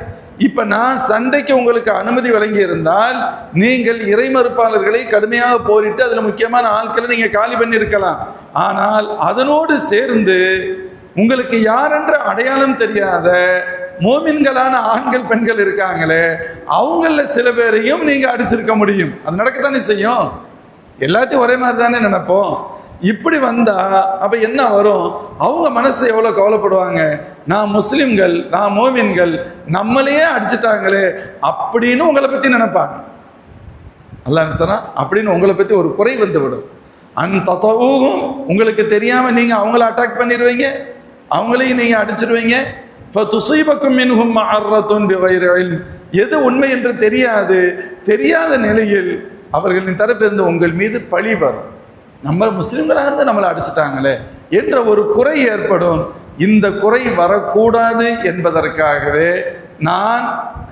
இப்ப நான் சண்டைக்கு உங்களுக்கு அனுமதி வழங்கி இருந்தால் நீங்கள் இறை மறுப்பாளர்களை கடுமையாக போரிட்டு அதுல முக்கியமான ஆட்களை நீங்க காலி பண்ணி இருக்கலாம். ஆனால் அதனோடு சேர்ந்து உங்களுக்கு யாரென்ற அடையாளம் தெரியாத மோமின்களான ஆண்கள் பெண்கள் இருக்காங்களே, அவங்கள சில பேரையும் நீங்க அடிச்சிருக்க முடியும். அது நடக்கத்தானே செய்யும். எல்லாத்தையும் ஒரே மாதிரி தானே நினைப்போம். இப்படி வந்தா அப்ப என்ன வரும்? அவங்க மனசு எவ்வளவு கவலைப்படுவாங்க. நான் முஸ்லிம்கள், நான் மோமின்கள், நம்மளையே அடிச்சுட்டாங்களே அப்படின்னு உங்களை பத்தி நினைப்பாங்க. அல்லாஹ் சொன்னா அப்படின்னு உங்களை பத்தி ஒரு குறை வந்து விடும். தத்தவும் உங்களுக்கு தெரியாம நீங்க அவங்கள அட்டாக் பண்ணிடுவீங்க, அவங்களையும் நீங்க அடிச்சிருவீங்க. எது உண்மை என்று தெரியாத நிலையில் அவர்களின் தரப்பிலிருந்து உங்கள் மீது பழி வரும். நம்ம முஸ்லிம்களாக இருந்து நம்மளை அடிச்சிட்டாங்களே என்ற ஒரு குறை ஏற்படும். இந்த குறை வரக்கூடாது என்பதற்காகவே நான்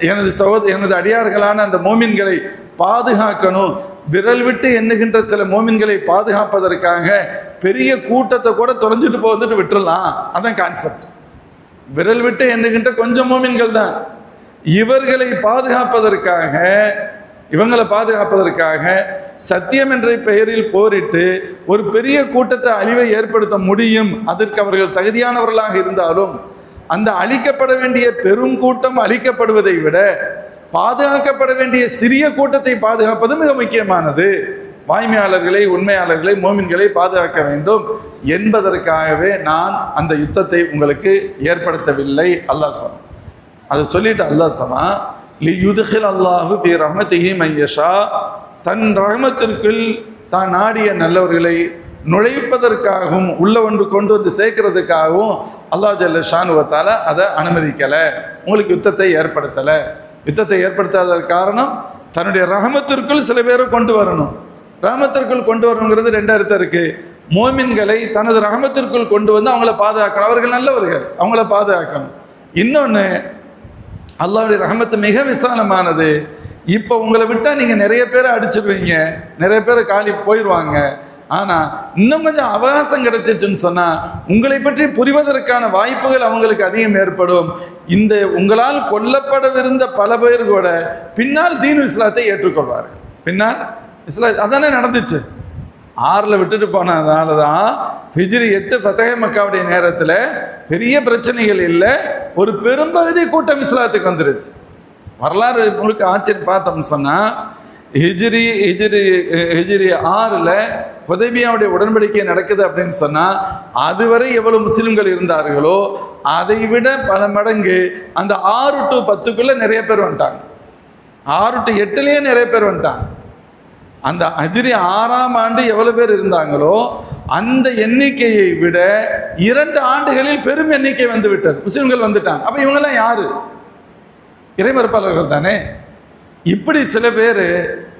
எனது அடியார்களான அந்த மோமின்களை பாதுகாக்கணும். விரல் விட்டு எண்ணுகின்ற சில மோமின்களை பாதுகாப்பதற்காக பெரிய கூட்டத்தை கூட தொலைஞ்சிட்டு போவந்துட்டு விட்டுறலாம். அதான் கான்செப்ட். விரல் விட்டு எண்ணுகின்ற கொஞ்சம் மோமின்கள் தான். இவர்களை பாதுகாப்பதற்காக, இவங்களை பாதுகாப்பதற்காக சத்தியம் என்ற பெயரில் போரிட்டு ஒரு பெரிய கூட்டத்தை அழிவை ஏற்படுத்த முடியும். அதற்கு அவர்கள் தகுதியானவர்களாக இருந்தாலும் அந்த அழிக்கப்பட வேண்டிய பெரும் கூட்டம் அழிக்கப்படுவதை விட பாதுகாக்கப்பட வேண்டிய சிறிய கூட்டத்தை பாதுகாப்பது மிக முக்கியமானது. வாய்மையாளர்களை, உண்மையாளர்களை, மோமின்களை பாதுகாக்க வேண்டும் என்பதற்காகவே நான் அந்த யுத்தத்தை உங்களுக்கு ஏற்படுத்தவில்லை. அல்லாஹ் சொன்னான். அதை சொல்லிட்டு அல்லாஹ் சொன்னான், லியுத்கில் அல்லாஹு ஃபீ ரஹ்மத்திஹி மன் யஷா, தன் ரஹ்மத்திற்குள் தான் நாடிய நல்லவர்களை நுழைப்பதற்காகவும் உள்ள ஒன்று கொண்டு வந்து சேர்க்கிறதுக்காகவும் அல்லாஹ் ஜல்ல ஷானு வ தஆலா அதை அனுமதிக்கலை. உங்களுக்கு யுத்தத்தை ஏற்படுத்தலை. யுத்தத்தை ஏற்படுத்தாத காரணம் தன்னுடைய ரஹமத்திற்குள் சில பேரை கொண்டு வரணும். ரஹமத்திற்குள் கொண்டு வரணுங்கிறது ரெண்டு அர்த்தம் இருக்கு. மோமின்களை தனது ரஹமத்திற்குள் கொண்டு வந்து அவங்கள பாதுகாக்கணும். அவர்கள் நல்லவர்கள், அவங்கள பாதுகாக்கணும். இன்னொன்று, அல்லாஹ்வுடைய ரஹமத்து மிக விசாலமானது. இப்போ உங்களை விட்டால் நீங்கள் நிறைய பேரை அடிச்சிருவீங்க, நிறைய பேரை காலி போயிடுவாங்க. ஆனால் இன்னும் கொஞ்சம் அவகாசம் கிடைச்சிச்சுன்னு சொன்னால் உங்களை பற்றி புரிவதற்கான வாய்ப்புகள் அவங்களுக்கு அதிகம் ஏற்படும். இந்த உங்களால் கொல்லப்படவிருந்த பல பேர் கூட பின்னால் தீனு இஸ்லாத்தை ஏற்றுக்கொள்வார்கள். பின்னால் இஸ்லாம் அதானே நடந்துச்சு. 6 விட்டுட்டு போனதுனால தான் ஹிஜ்ரி 8 ஃபதஹ் மக்காவுடைய நேரத்தில் பெரிய பிரச்சனைகள் இல்லை, ஒரு பெரும்பகுதி கூட்டம் இஸ்லாத்துக்கு வந்துருச்சு. வரலாறு முழுக்க ஆச்சரியம் பார்த்தோம்னு சொன்னால் ஹிஜ்ரி 6 ஹுதைபியாவுடைய உடன்படிக்கை நடக்குது அப்படின்னு சொன்னால் அதுவரை எவ்வளவு முஸ்லிம்கள் இருந்தார்களோ அதை விட பல மடங்கு அந்த 6 to 10 நிறைய பேர் வந்துட்டாங்க. 6 to 8 நிறைய பேர் வந்துட்டாங்க. அந்த ஹிஜ்ரி 6ஆம் ஆண்டு எவ்வளவு பேர் இருந்தாங்களோ அந்த எண்ணிக்கையை விட 2 ஆண்டுகளில் பெரும் எண்ணிக்கை வந்து விட்டது, முஸ்லிம்கள் வந்துட்டாங்க. அப்போ இவங்கெல்லாம் யாரு? இறைமறுப்பாளர்கள் தானே. இப்படி சில பேர்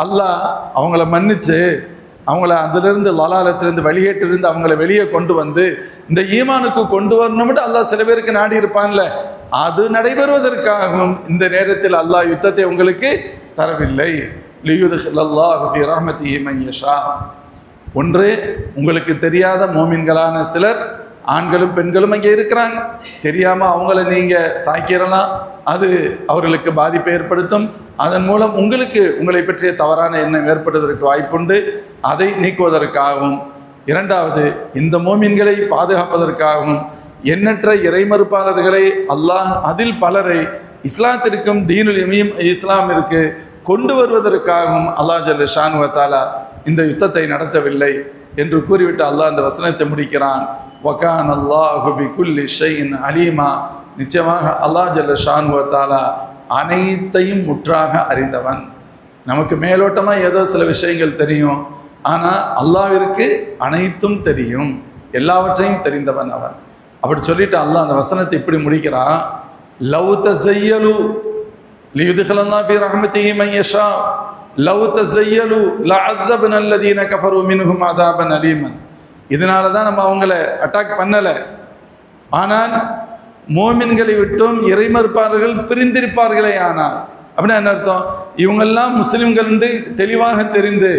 அல்லாஹ் அவங்கள மன்னிச்சு அவங்கள அதிலிருந்து லலாலத்திலிருந்து வெளியேற்றிலிருந்து அவங்கள வெளியே கொண்டு வந்து இந்த ஈமானுக்கு கொண்டு வரணும்னு அல்லாஹ் சில பேருக்கு நாடி இருப்பான்ல, அது நடைபெறுவதற்காகவும் இந்த நேரத்தில் அல்லாஹ் யுத்தத்தை உங்களுக்கு தரவில்லை. லியுத்கிலல்லாஹு ஃபீ ரஹ்மத்திஹி மன் யஷா. ஒன்று, உங்களுக்கு தெரியாத மோமின்களான சிலர் ஆண்களும் பெண்களும் அங்கே இருக்கிறாங்க. தெரியாமல் அவங்கள நீங்கள் தாக்கிடலாம், அது அவர்களுக்கு பாதிப்பை ஏற்படுத்தும். அதன் மூலம் உங்களை பற்றிய தவறான எண்ணம் ஏற்படுவதற்கு வாய்ப்புண்டு. அதை நீக்குவதற்காகவும், இரண்டாவது இந்த மோமின்களை பாதுகாப்பதற்காகவும் எண்ணற்ற இறைமறுப்பாளர்களை அல்லாஹ் அதில் பலரை இஸ்லாத்திற்கும் தீனுல் இஸ்லாமிற்கு கொண்டு வருவதற்காகவும் அல்லாஹ் ஜல்ல ஷானு வ தஆலா இந்த யுத்தத்தை நடத்தவில்லை என்று கூறிவிட்டு அல்லாஹ் அந்த வசனத்தை முடிக்கிறான். வகான அல்லாஹு பிகுல்லி ஷைஇன் அலீமா. நிச்சயமாக அல்லாஹ் ஜல்ல ஷானு வ தஆலா அனைத்தையும் முற்றாக அறிந்தவன். நமக்கு மேலோட்டமாக ஏதோ சில விஷயங்கள் தெரியும், ஆனால் அல்லாஹ்விற்கு அனைத்தும் தெரியும், எல்லாவற்றையும் தெரிந்தவன் அவன். அப்படி சொல்லிட்டு அல்லாஹ் அந்த வசனத்தை இப்படி முடிக்கிறான். லவ் தஸய்யலு லியுத்கிலல்லாஹு ஃபீ ரஹ்மத்திஹி மன் யஷா லவ் தஸய்யலு லஅذبنا الذين كفروا منهم عذابا أليما. இதனால தான் நம்ம அவங்கள அட்டாக் பண்ணலை. ஆனால் மோமின்களை விட்டும் இறைமறுப்பாளர்கள் பிரிந்திருப்பார்களே. ஆனால் அப்படின்னா என்ன அர்த்தம்? இவங்கெல்லாம் முஸ்லிம்கள் என்று தெளிவாக தெரிந்து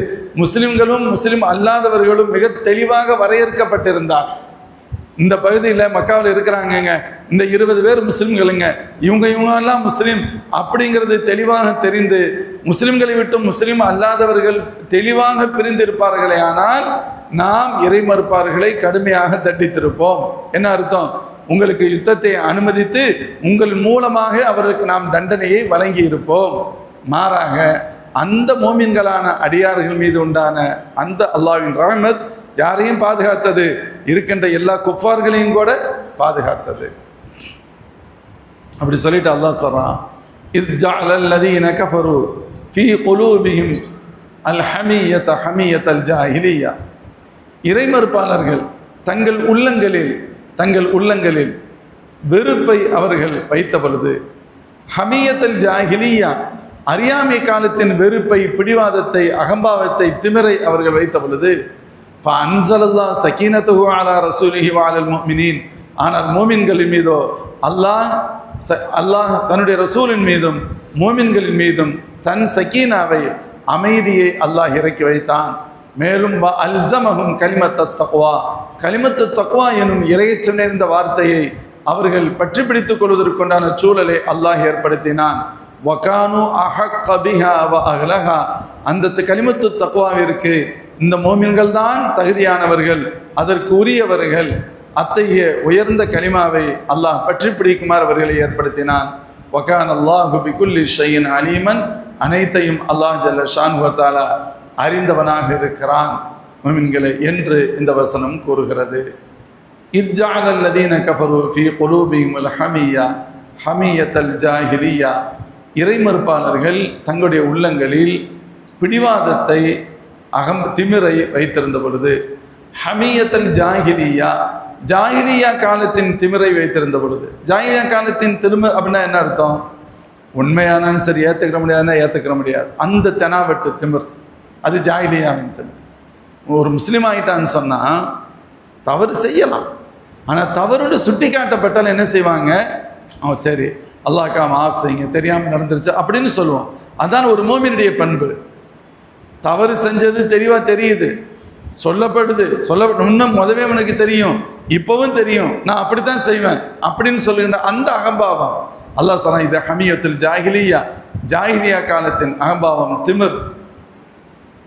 முஸ்லிம்களும் முஸ்லிம் அல்லாதவர்களும் மிக தெளிவாக வரையறுக்கப்பட்டிருந்தார். இந்த பகுதியில் மக்காவில் இருக்கிறாங்கங்க, இந்த 20 பேர் முஸ்லிம்களுங்க, இவங்கெல்லாம் முஸ்லீம் அப்படிங்கிறது தெளிவாக தெரிந்து முஸ்லிம்களை விட்டும் முஸ்லிம் அல்லாதவர்கள் தெளிவாக பிரிந்திருப்பார்களே. ஆனால் நாம் இறைமறுப்பார்களை கடுமையாக தண்டித்திருப்போம். என்ன அர்த்தம்? உங்களுக்கு யுத்தத்தை அனுமதித்து உங்கள் மூலமாக அவர்களுக்கு நாம் தண்டனையை வழங்கி இருப்போம். மாறாக அந்த மோமின்களான அடியார்கள் மீது உண்டான அந்த அல்லாஹ்வின் ரஹ்மத் யாரையும் பாதுகாத்தது, இருக்கின்ற எல்லா குஃபார்களையும் கூட பாதுகாத்தது. அப்படி சொல்லிட்டு அல்லாஹ் சொல்றான், இத் ஜஅலல் லதீன கஃபரு ஃபீ குலூபிஹிம் அல் ஹமியத ஹமியத்தல் ஜாஹிலியா. இறைமறுப்பாளர்கள் தங்கள் உள்ளங்களில் வெறுப்பை அவர்கள் வைத்த பொழுது, ஹமியத்தல் ஜாஹிலியா அறியாமை காலத்தின் வெறுப்பை, பிடிவாதத்தை, அகம்பாவத்தை, திமிரை அவர்கள் வைத்த பொழுது, ஃபஅன்ஸலல்லாஹு ஸகீனத்தஹு அலா ரசூலிஹி வ அலல் முஃமினீன். ஆனால் மோமின்களின் மீதோ அல்லாஹ் தன்னுடைய ரசூலின் மீதும் மோமின்களின் மீதும் தன் சக்கீனாவை, அமைதியை அல்லாஹ் இறக்கி வைத்தான். மேலும் அல்ஸமஹும் கலிமத்தத் தக்வா, கலிமத்துத் தக்வா எனும் இறையச்சம் நிறைந்த வார்த்தையை அவர்கள் பற்றி பிடித்துக் கொள்வதற்குண்டான சூழலை அல்லாஹ் ஏற்படுத்தினான். வகானு அஹக்க பிஹா வ அஹ்லஹா, அந்த கலிமத்துத் தக்வாவிற்கு இந்த மோமின்கள் தான் தகுதியானவர்கள், அதற்கு உரியவர்கள். அத்தகைய உயர்ந்த கலிமாவை அல்லாஹ் பற்றி பிடிக்குமாறு அவர்களை ஏற்படுத்தினான். வகான் அல்லாஹு பிகுல்லி ஷைஇன் அலீமன், அனைத்தையும் அல்லாஹ் ஜல்ல ஷான்ஹு வ தஆலா அறிந்தவனாக இருக்கிறான் மோமின்களே என்று இந்த வசனம் கூறுகிறது. இத் ஜஅலல் லதீன கஃபரு ஃபீ குலூபிஹிமுல் ஹமியா ஹமியத்தல் ஜாஹிலியா. இறைமறுப்பாளர்கள் தங்களுடைய உள்ளங்களில் பிடிவாதத்தை, திமிரை வைத்திருந்த பொழுது, ஹமியத்தல் ஜாஹிலியா, ஜாஹிலியா காலத்தின் திமிரை வைத்திருந்த பொழுது. ஜாஹிலியா காலத்தின் திமிர் அப்படின்னா என்ன அர்த்தம்? உண்மையானாலும் சரி, ஏற்றுக்கிற முடியாதுன்னா ஏற்றுக்கிற முடியாது, அந்த தெனாவட்டு திமிர், அது ஜாஹிலியாவின் திமிர். ஒரு முஸ்லீம் ஆகிட்டான்னு சொன்னால் தவறு செய்யலாம், ஆனால் தவறுன்னு சுட்டி காட்டப்பட்டால் என்ன செய்வாங்க? சரி அல்லாஹ்க்கா மாஃப் செய்யுங்க, தெரியாமல் நடந்துருச்சு அப்படின்னு சொல்லுவோம். அதான் ஒரு மோமினுடைய பண்பு. தவறு செஞ்சது தெளிவாக தெரியுது, சொல்லப்படுது, இன்னும் முதவே எனக்கு தெரியும், இப்போவும் தெரியும், நான் அப்படித்தான் செய்வேன் அப்படின்னு சொல்லுகின்ற அந்த அகம்பாவம் அல்லாஹ் சொல்றான். இது ஹமியத்துல் ஜாஹிலியா, ஜாஹிலியா காலத்தின் அகம்பாவம், திமிர்.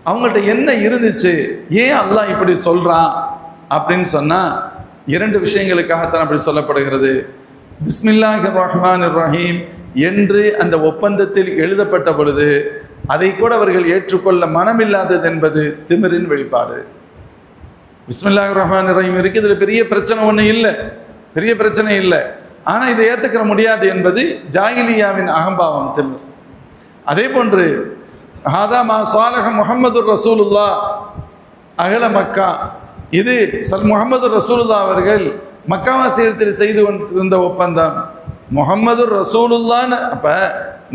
அவங்கள்ட்ட என்ன இருந்துச்சு, ஏன் அல்லாஹ் இப்படி சொல்றான் அப்படின்னு சொன்னா 2 விஷயங்களுக்காகத்தான் அப்படி சொல்லப்படுகிறது. பிஸ்மில்லாஹிர் ரஹ்மானிர் ரஹீம் என்று அந்த ஒப்பந்தத்தில் எழுதப்பட்ட பொழுது அதை கூட அவர்கள் ஏற்றுக்கொள்ள மனமில்லாதது என்பது திமிரின் வெளிப்பாடு. பிஸ்மில்லாஹிர் ரஹ்மானிர் ரஹீம் இருக்கு, இதில் பெரிய பிரச்சனை ஒன்றும் இல்லை, பெரிய பிரச்சனை இல்லை, ஆனால் இதை ஏற்றுக்கிற முடியாது என்பது ஜாஹிலியாவின் அகம்பாவம், திமிர். அதே போன்று ஹாதா மா சாலஹ முஹம்மது ரசூலுல்லா அஹ்ல மக்கா, இது முஹம்மது ரசூலுல்லா அவர்கள் மக்காவாசியத்தில் செய்து கொண்டிருந்த ஒப்பந்தம். முஹம்மது ரசூலுல்லான்னு, அப்போ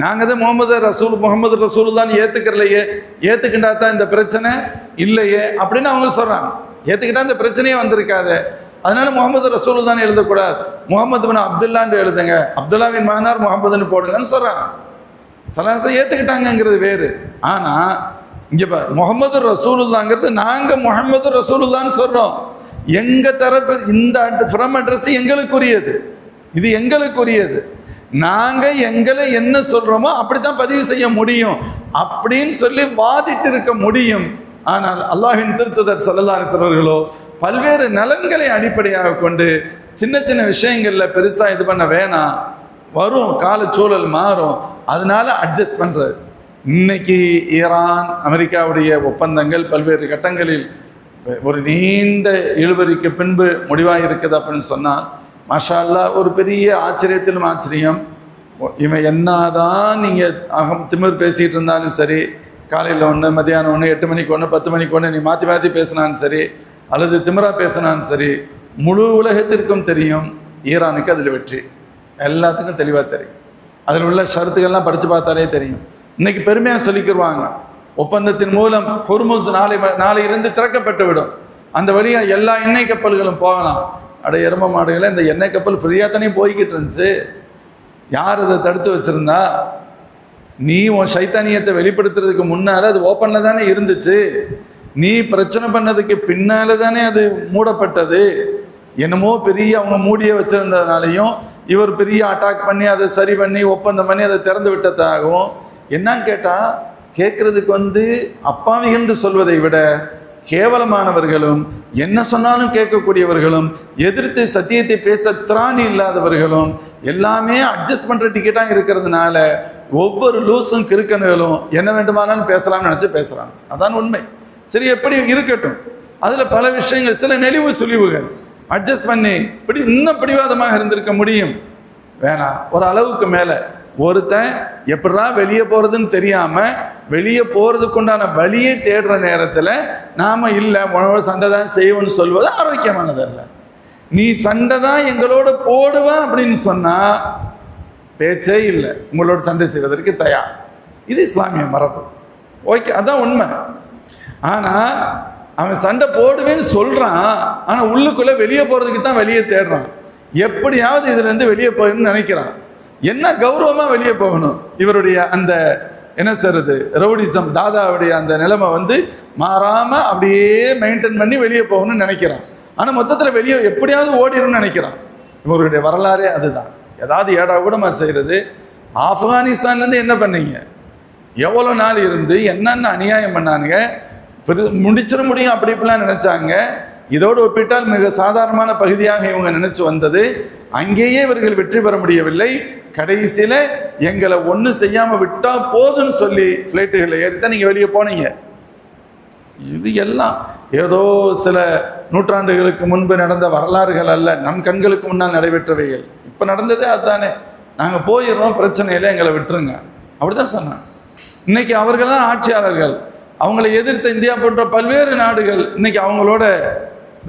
நாங்கள் தான் முகமது ரசூலுல்லான்னு ஏற்றுக்கிறலையே, ஏற்றுக்கிட்டா தான் இந்த பிரச்சனை இல்லையே அப்படின்னு அவங்க சொல்கிறாங்க. ஏற்றுக்கிட்டா இந்த பிரச்சனையே வந்திருக்காது, அதனால முகமது ரசூலுல்லான்னு எழுதக்கூடாது, முகமது பின் அப்துல்லான்னு எழுதுங்க, அப்துல்லாவின் மகனார் முகமதுன்னு போடுங்கன்னு சொல்கிறாங்க. சலாசை ஏற்றுக்கிட்டாங்கங்கிறது வேறு. ஆனால் இங்கே முகமது ரசூலுல்லாங்கிறது நாங்கள் முகமது ரசூலுல்லான்னு சொல்கிறோம். எங்கள் தரப்பு இந்த ஃப்ரம் அட்ரஸ் எங்களுக்குரியது, இது எங்களுக்குரியது, நாங்கள் எங்களை என்ன சொல்கிறோமோ அப்படித்தான் பதிவு செய்ய முடியும் அப்படின்னு சொல்லி வாதிட்டு இருக்க முடியும். ஆனால் அல்லாஹ்வின் திருத்துதர் ஸல்லல்லாஹு அலைஹி வஸல்லம் அவர்களோ பல்வேறு நலன்களை அடிப்படையாக கொண்டு சின்ன சின்ன விஷயங்களில் பெருசாக இது பண்ண வேணாம், வரும் காலச்சூழல் மாறும், அதனால அட்ஜஸ்ட் பண்ணுறது. இன்னைக்கு ஈரான் அமெரிக்காவுடைய ஒப்பந்தங்கள் பல்வேறு கட்டங்களில் ஒரு நீண்ட இழுபறிக்கு பின்பு முடிவாக இருக்குது அப்படின்னு சொன்னால் மாஷா அல்லாஹ் ஒரு பெரிய ஆச்சரியத்திலும் ஆச்சரியம். இவன் என்னதான் நீங்கள் திமிர் பேசிகிட்டு இருந்தாலும் சரி, காலையில் ஒன்று, மதியானம் ஒன்று, 8 மணிக்கு ஒன்று, 10 மணிக்கு ஒன்று, நீ மாற்றி மாற்றி பேசினாலும் சரி, அல்லது திமிரா பேசினாலும் சரி, முழு உலகத்திற்கும் தெரியும் ஈரானுக்கு அதில் வெற்றி, எல்லாத்துக்கும் தெளிவாக தெரியும். அதில் உள்ள ஷரத்துக்கள்லாம் படித்து பார்த்தாலே தெரியும். இன்னைக்கு பெருமையாக சொல்லிக்கிடுவாங்க, ஒப்பந்தத்தின் மூலம் ஹொர்முஸ் நாளை இருந்து திறக்கப்பட்டு விடும். அந்த வழியாக எல்லா எண்ணெய் கப்பல்களும் போகலாம். அட எரும மாடுகளை, இந்த எண்ணெய் கப்பல் ஃப்ரீயாக தானே போய்கிட்டு இருந்துச்சு. யார் அதை தடுத்து வச்சுருந்தா? நீ உன் சைத்தானியத்தை வெளிப்படுத்துறதுக்கு முன்னால் அது ஓப்பனில் தானே இருந்துச்சு. நீ பிரச்சனை பண்ணதுக்கு பின்னால் தானே அது மூடப்பட்டது. என்னமோ பெரிய அவங்க மூடிய வச்சுருந்ததுனாலையும் இவர் பெரிய அட்டாக் பண்ணி அதை சரி பண்ணி ஒப்பந்தம் பண்ணி அதை திறந்து விட்டதாகவும் என்னன்னு கேட்டால், கேட்குறதுக்கு அப்பாவிகள் சொல்வதை விட கேவலமானவர்களும் என்ன சொன்னாலும் கேட்கக்கூடியவர்களும் எதிர்த்து சத்தியத்தை பேச திராணி இல்லாதவர்களும் எல்லாமே அட்ஜஸ்ட் பண்ணுற டிக்கெட்டாக இருக்கிறதுனால ஒவ்வொரு லூஸும் கிறுக்கணுகளும் என்ன வேண்டுமானாலும் பேசலாம்னு நினச்சி பேசுகிறாங்க. அதான் உண்மை. சரி, எப்படி இருக்கட்டும். அதில் பல விஷயங்கள், சில நெளிவு சுழிவுகள் அட்ஜஸ்ட் பண்ணி இப்படி இன்னும் பிடிவாதமாக இருந்திருக்க முடியும். வேணாம், ஒரு அளவுக்கு மேலே ஒருத்தன் எப்படா வெளியே போகிறதுன்னு தெரியாமல் வெளியே போகிறதுக்குண்டான வழியை தேடுற நேரத்தில் நாம் இல்லை உணவோட சண்டை தான் செய்வோன்னு சொல்வது ஆரோக்கியமானதல்ல. நீ சண்டை தான் எங்களோட போடுவேன் அப்படின்னு சொன்னால் பேச்சே இல்லை, உங்களோட சண்டை செய்வதற்கு தயார். இது இஸ்லாமிய மரபு. ஓகே, அதான் உண்மை. ஆனால் அவன் சண்டை போடுவேன்னு சொல்கிறான், ஆனால் உள்ளுக்குள்ளே வெளியே போகிறதுக்கு தான் வெளியே தேடுறான். எப்படியாவது இதுலேருந்து வெளியே போகணும்னு நினைக்கிறான். என்ன கௌரவமாக வெளியே போகணும். இவருடைய அந்த என்ன சொல்றது ரவுடிசம், தாதாவுடைய அந்த நிலைமை மாறாமல் அப்படியே மெயின்டைன் பண்ணி வெளியே போகணும்னு நினைக்கிறான். ஆனால் மொத்தத்தில் வெளியே எப்படியாவது ஓடிடணும்னு நினைக்கிறான். இவருடைய வரலாறே அதுதான். ஏதாவது ஏடா கூடமா செய்கிறது. ஆப்கானிஸ்தான்லேருந்து என்ன பண்ணீங்க, எவ்வளோ நாள் இருந்து என்னென்ன அநியாயம் பண்ணானுங்க, முடிச்சிட முடியும் அப்படி இப்படிலாம் நினைச்சாங்க. இதோடு ஒப்பிட்டால் மிக சாதாரணமான பகுதியாக இவங்க நினைச்சு வந்தது. அங்கேயே இவர்கள் வெற்றி பெற முடியவில்லை. கடைசியில் எங்களை ஒன்றும் செய்யாமல் விட்டா போதுன்னு சொல்லி ஃப்ளைட்டுகளை ஏறித்தான் நீங்கள் வெளியே போனீங்க. இது எல்லாம் ஏதோ சில நூற்றாண்டுகளுக்கு முன்பு நடந்த வரலாறுகள் அல்ல, நம் கண்களுக்கு முன்னால் நடைபெற்றவைகள். இப்போ நடந்ததே அதுதானே. நாங்கள் போயிடுறோம், பிரச்சனை இல்லை, எங்களை விட்டுருங்க, அப்படிதான் சொன்னாங்க. இன்னைக்கு அவர்கள் தான் ஆட்சியாளர்கள். அவங்களை எதிர்த்த இந்தியா போன்ற பல்வேறு நாடுகள் இன்னைக்கு அவங்களோட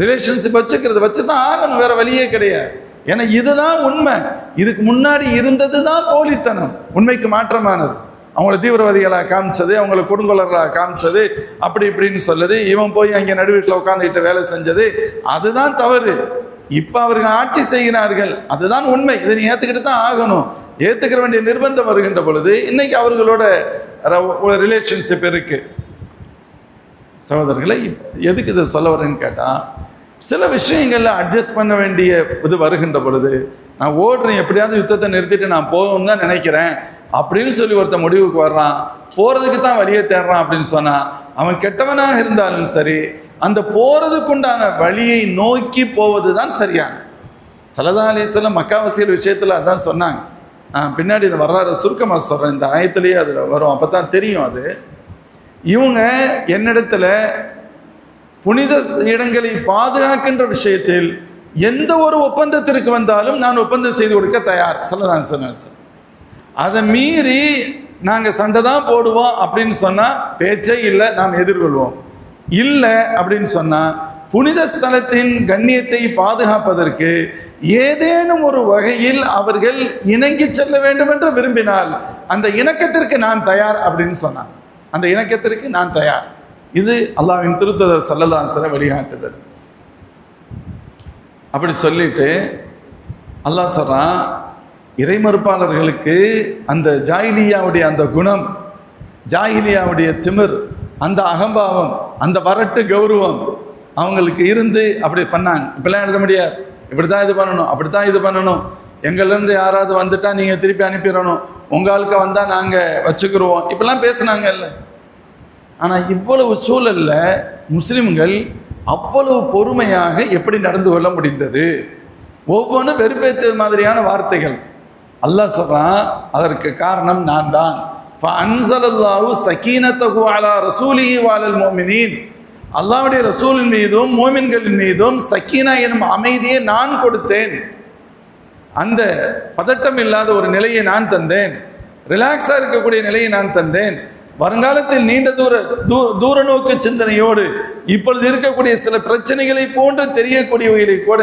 ரிலேஷன்ஷிப் வச்சு தான் ஆகணும், வேற வழியே கிடையாது. ஏன்னா இதுதான் உண்மை. இதுக்கு முன்னாடி இருந்தது தான் போலித்தனம், உண்மைக்கு மாற்றமானது. அவங்கள தீவிரவாதிகளாக காமிச்சது, அவங்கள கொடுங்கொலர்களாக காமிச்சது, அப்படி இப்படின்னு சொல்லுது. இவன் போய் அங்கே நடுவீட்டில் உட்காந்துக்கிட்டு வேலை செஞ்சது, அதுதான் தவறு. இப்போ அவர்கள் ஆட்சி செய்கிறார்கள், அதுதான் உண்மை. இதை நீ ஏற்றுக்கிட்டு தான் ஆகணும். ஏற்றுக்கிற வேண்டிய நிர்பந்தம் வருகின்ற பொழுது இன்னைக்கு அவர்களோட ரிலேஷன்ஷிப் இருக்கு. சகோதரர்களை, எதுக்கு இதை சொல்ல வரேன்னு கேட்டால், சில விஷயங்களில் அட்ஜஸ்ட் பண்ண வேண்டிய இது வருகின்ற பொழுது, நான் ஓடுறேன், எப்படியாவது யுத்தத்தை நிறுத்திட்டு நான் போகணும்னு தான் நினைக்கிறேன் அப்படின்னு சொல்லி ஒருத்த முடிவுக்கு வர்றான், போகிறதுக்கு தான் வழியை தேடுறான் அப்படின்னு சொன்னால், அவன் கெட்டவனாக இருந்தாலும் சரி, அந்த போகிறதுக்குண்டான வழியை நோக்கி போவது தான் சரியான. ஸல்லல்லாஹு அலைஹி வஸல்லம் மக்காவாசிகள் விஷயத்தில் அதான் சொன்னாங்க. நான் பின்னாடி இந்த வரலாறு சுருக்கமாக சொல்கிறேன், இந்த ஆயத்திலேயே அதில் வரும், அப்போ தான் தெரியும். அது இவங்க என்னிடத்துல புனித இடங்களை பாதுகாக்கின்ற விஷயத்தில் எந்த ஒரு ஒப்பந்தத்திற்கு வந்தாலும் நான் ஒப்பந்தம் செய்து கொடுக்க தயார். ஸல்லல்லாஹு அலைஹி வஸல்லம் அதை மீறி நாங்கள் சண்டை தான் போடுவோம் அப்படின்னு சொன்னால் பேச்சே இல்லை, நாம் எதிர்கொள்வோம். இல்லை அப்படின்னு சொன்னால் புனித ஸ்தலத்தின் கண்ணியத்தை பாதுகாப்பதற்கு ஏதேனும் ஒரு வகையில் அவர்கள் இணங்கி செல்ல வேண்டும் என்று விரும்பினால் அந்த இணக்கத்திற்கு நான் தயார் அப்படின்னு சொன்னான். அந்த இணக்கத்திற்கு நான் தயார். இது அல்லாஹ்வின் திருத்தூதர் ஸல்லல்லாஹு அலைஹி வஸல்லம் வழிகாட்டுதல். அப்படி சொல்லிட்டு அல்லாஹ் சொல்றான், இறைமறுப்பாளர்களுக்கு அந்த ஜாஹிலியாவுடைய அந்த குணம், ஜாஹிலியாவுடைய திமிர், அந்த அகம்பாவம், அந்த வரட்டு கௌரவம் அவங்களுக்கு இருந்து அப்படி பண்ணாங்க. இப்படிலாம் எழுத முடியாது, இப்படி தான் இது பண்ணணும், அப்படி தான் இது பண்ணணும், எங்கள்லேருந்து யாராவது வந்துட்டா நீங்கள் திருப்பி அனுப்பிடணும், உங்கள் ஆளுக்க வந்தால் நாங்கள் வச்சுக்கிடுவோம், இப்படிலாம் பேசுனாங்க இல்லை. ஆனால் இவ்வளவு சூழலில் முஸ்லிம்கள் அவ்வளவு பொறுமையாக எப்படி நடந்து கொள்ள முடிந்தது? ஒவ்வொன்றும் வெறுப்பேற்ற மாதிரியான வார்த்தைகள். அல்லாஹ் சொல்றான், அதற்கு காரணம் நான் தான். ஃபஅன்ஸலல்லாஹு ஸகீனத்தஹு அலா ரசூலிஹி வஅலல் முஃமினீன், அல்லாஹ்வுடைய ரசூலின் மீதும் மோமின்களின் மீதும் சக்கீனா எனும் அமைதியை நான் கொடுத்தேன். அந்த பதட்டம் இல்லாத ஒரு நிலையை நான் தந்தேன், ரிலாக்ஸாக இருக்கக்கூடிய நிலையை நான் தந்தேன். வருங்காலத்தில் நீண்ட தூர நோக்கு சிந்தனையோடு இப்பொழுது இருக்கக்கூடிய சில பிரச்சனைகளை போன்று தெரியக்கூடியவைகளை கூட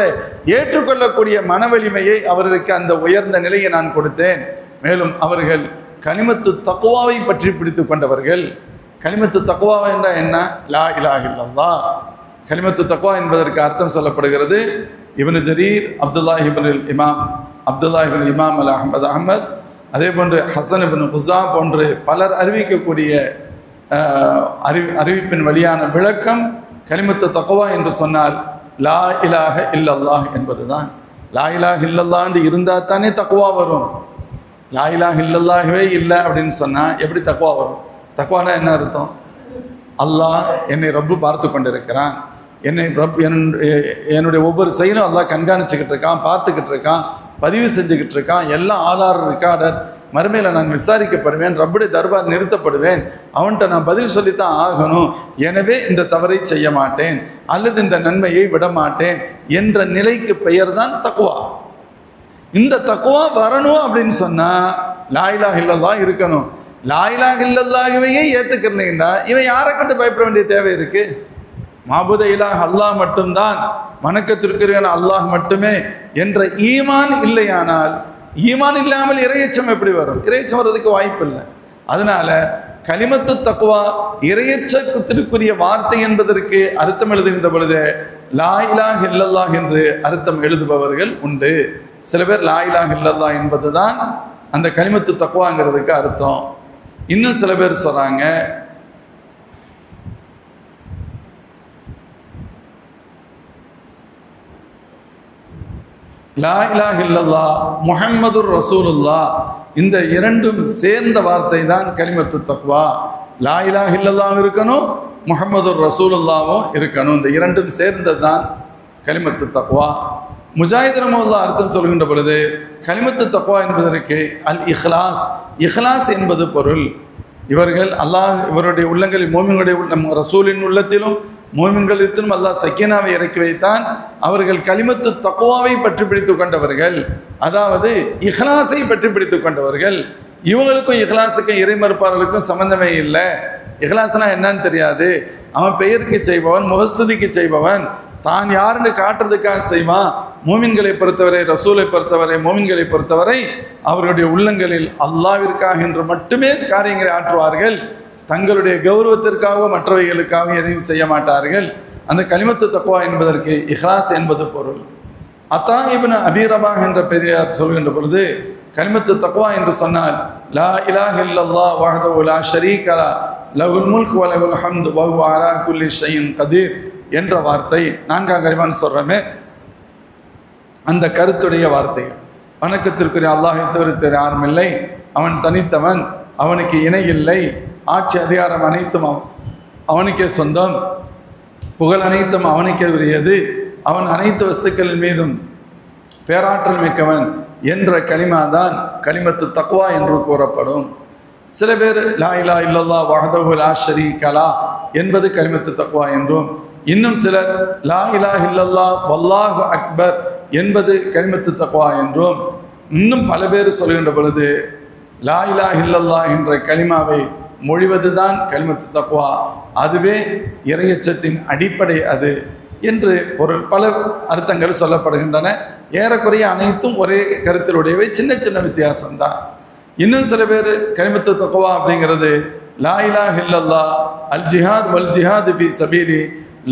ஏற்றுக்கொள்ளக்கூடிய மனவலிமையை அவர்களுக்கு அந்த உயர்ந்த நிலையை நான் கொடுத்தேன். மேலும் அவர்கள் கலிமத்து தக்வாவை பற்றி பிடித்து கொண்டவர்கள். கலிமத்து தக்வா என்றால் என்ன? லா இலாஹ இல்லல்லாஹ், கலிமத்து தக்வா என்பதற்கு அர்த்தம் சொல்லப்படுகிறது. இப்னு ஜரீர், அப்துல்லா இப்னு இமாம் அல் அஹமத், அதே போன்று ஹசன் இப்னு குஸா போன்று பலர் அறிவிக்கக்கூடிய அறிவிப்பின் வழியான விளக்கம் கலிமத்து தக்வா என்று சொன்னால் லா இலாஹ இல்லல்லாஹ் என்பதுதான். லா இலாஹ இல்லல்லாஹ் இருந்தால் தானே தக்வா வரும். லா இலாஹ இல்லல்லாஹவே இல்லை அப்படின்னு சொன்னால் எப்படி தக்வா வரும்? தக்வானா என்ன அர்த்தம்? அல்லாஹ் என்னை ரப்பு பார்த்து கொண்டிருக்கிறான், என்னை என்னுடைய ஒவ்வொரு செயலும் அல்லாஹ் கண்காணிச்சுக்கிட்டு இருக்கான், பார்த்துக்கிட்டு இருக்கான், பதிவு செஞ்சுக்கிட்டு இருக்கான், எல்லாம் ஆதார் ரெக்கார்டர், மறுமையில் நான் விசாரிக்கப்படுவேன், ரப்புடைய தர்பார் நிறுத்தப்படுவேன், அவன்கிட்ட நான் பதில் சொல்லித்தான் ஆகணும், எனவே இந்த தவறை செய்ய மாட்டேன் அல்லது இந்த நன்மையை விட மாட்டேன் என்ற நிலைக்கு பெயர் தான் தக்வா. இந்த தக்வா வரணும் அப்படின்னு சொன்னால் லா இலாஹ இல்லல்லாஹ் இருக்கணும். லா இலாஹ இல்லல்லாஹ்வையே ஏற்றுக்கிறீங்கன்னா இவன் யாரை கண்டு பயப்பட வேண்டிய தேவை இருக்கு? மாபுத இலாஹ் அல்லாஹ் மட்டும்தான், வணக்கத்திற்குரிய அல்லாஹ் மட்டுமே என்ற ஈமான் இல்லையானால், ஈமான் இல்லாமல் இறையச்சம் எப்படி வரும்? இறையச்சம் வர்றதுக்கு வாய்ப்பு இல்லை. அதனால கலிமத்து தக்வா இறையச்சத்திற்குரிய வார்த்தை என்பதற்கு அர்த்தம் எழுதுகின்ற பொழுது லா இலாஹ இல்லல்லாஹ் என்று அர்த்தம் எழுதுபவர்கள் உண்டு. சில பேர் லா இலாஹ இல்லல்லாஹ் என்பதுதான் அந்த கலிமத்து தக்வாங்கிறதுக்கு அர்த்தம். இன்னும் சில பேர் சொல்றாங்க லா இலாஹ இல்லல்லாஹ் முஹம்மதுர் ரசூலுல்லாஹ், இந்த இரண்டும் சேர்ந்த வார்த்தை தான் கலிமத்து தக்வா. லா இலாஹ இல்லல்லாஹ் இருக்கணும், முஹம்மதுர் ரசூலுல்லாவும் இருக்கணும். இந்த இரண்டும் சேர்ந்தது தான் கலிமத்து தக்வா. முஜாஹித் ரஹ்மத்துல்லாஹ் அர்த்தம் சொல்கின்ற பொழுது கலிமத்து தக்வா என்பதற்கு அல் இஹ்லாஸ், இஹ்லாஸ் என்பது பொருள். இவர்கள் அல்லாஹ் இவருடைய உள்ளங்களில் மோமின்களுடைய ரசூலின் உள்ளத்திலும் மோமின்களிடத்திலும் அல்லாஹ் சக்கீனாவை இறக்கி வைத்தான். அவர்கள் கலிமத்து தக்வாவை பற்றி பிடித்து கொண்டவர்கள், அதாவது இஹ்லாஸை பற்றி பிடித்து கொண்டவர்கள். இவங்களுக்கும் இஹ்லாஸுக்கும் இறைமறுப்பாளர்களுக்கும் சம்பந்தமே இல்லை. இஹ்லாஸ்னா என்னன்னு தெரியாது. அவன் பெயருக்கு செய்பவன், முகஸ்துதிக்கு செய்பவன், தான் யாருன்னு காட்டுறதுக்காக செய்வான். மோமின்களை பொறுத்தவரை, ரசூலை பொறுத்தவரை, மோமின்களை பொறுத்தவரை அவர்களுடைய உள்ளங்களில் அல்லாஹ்விற்காக என்று மட்டுமே காரியங்களை ஆற்றுவார்கள். தங்களுடைய கௌரவத்திற்காக மற்றவைகளுக்காக எதையும் செய்ய மாட்டார்கள். அந்த கலிமத்து தக்வா என்பதற்கு இஹ்லாஸ் என்பது பொருள். அத்தா இப்னு அபீ ரபாஹ் என்ற பெரியார் சொல்கின்ற பொழுது கலிமத்து தக்வா என்று சொன்னால் லா இலாஹ இல்லல்லாஹ் வஹ்தஹு லா ஷரீக லஹு லஹுல் முல்கு வ லஹுல் ஹம்து வ ஹுவ அலா குல்லி ஷைஇன் கதீர் என்ற வார்த்தை நான்காம் கலிமான்னு சொல்கிறோமே, அந்த கருத்துடைய வார்த்தைகள். வணக்கத்திற்குரிய அல்லாஹை தவிர யாரும் இல்லை, அவன் தனித்தவன், அவனுக்கு இணை இல்லை, ஆட்சி அதிகாரம் அனைத்தும் அவனுக்கே சொந்தம், புகழ் அனைத்தும் அவனுக்கே உரியது, அவன் அனைத்து வஸ்துக்களின் மீதும் பேராற்றல் மிக்கவன் என்ற கலிமா தான் கலிமத்து தக்வா என்று கூறப்படும். சில பேர் லா இலாஹ இல்லல்லாஹ் வஹ்தஹு லா ஷரீக லஹு என்பது கலிமத்து தக்வா என்றும், இன்னும் சிலர் லா இலாஹ இல்லல்லாஹ் வல்லாஹு அக்பர் என்பது கலிமத்து தக்வா என்றும், இன்னும் பல பேர் சொல்கின்ற பொழுது லா இலாஹ இல்லல்லாஹ் என்ற கலிமாவை மொழிவதுதான் கலிமத்து தக்வா, அதுவே இறையச்சத்தின் அடிப்படை அது என்று பொருள் பல அர்த்தங்கள் சொல்லப்படுகின்றன. ஏறக்குறைய அனைத்தும் ஒரே கருத்திலுடையவை, சின்ன சின்ன வித்தியாசம்தான். இன்னும் சில பேர் கலிமத்து தக்வா அப்படிங்கிறது லா இலாஹ இல்லல்லாஹ் அல் ஜிஹாத் வல் ஜிஹாத் ஃபீ சபீலி,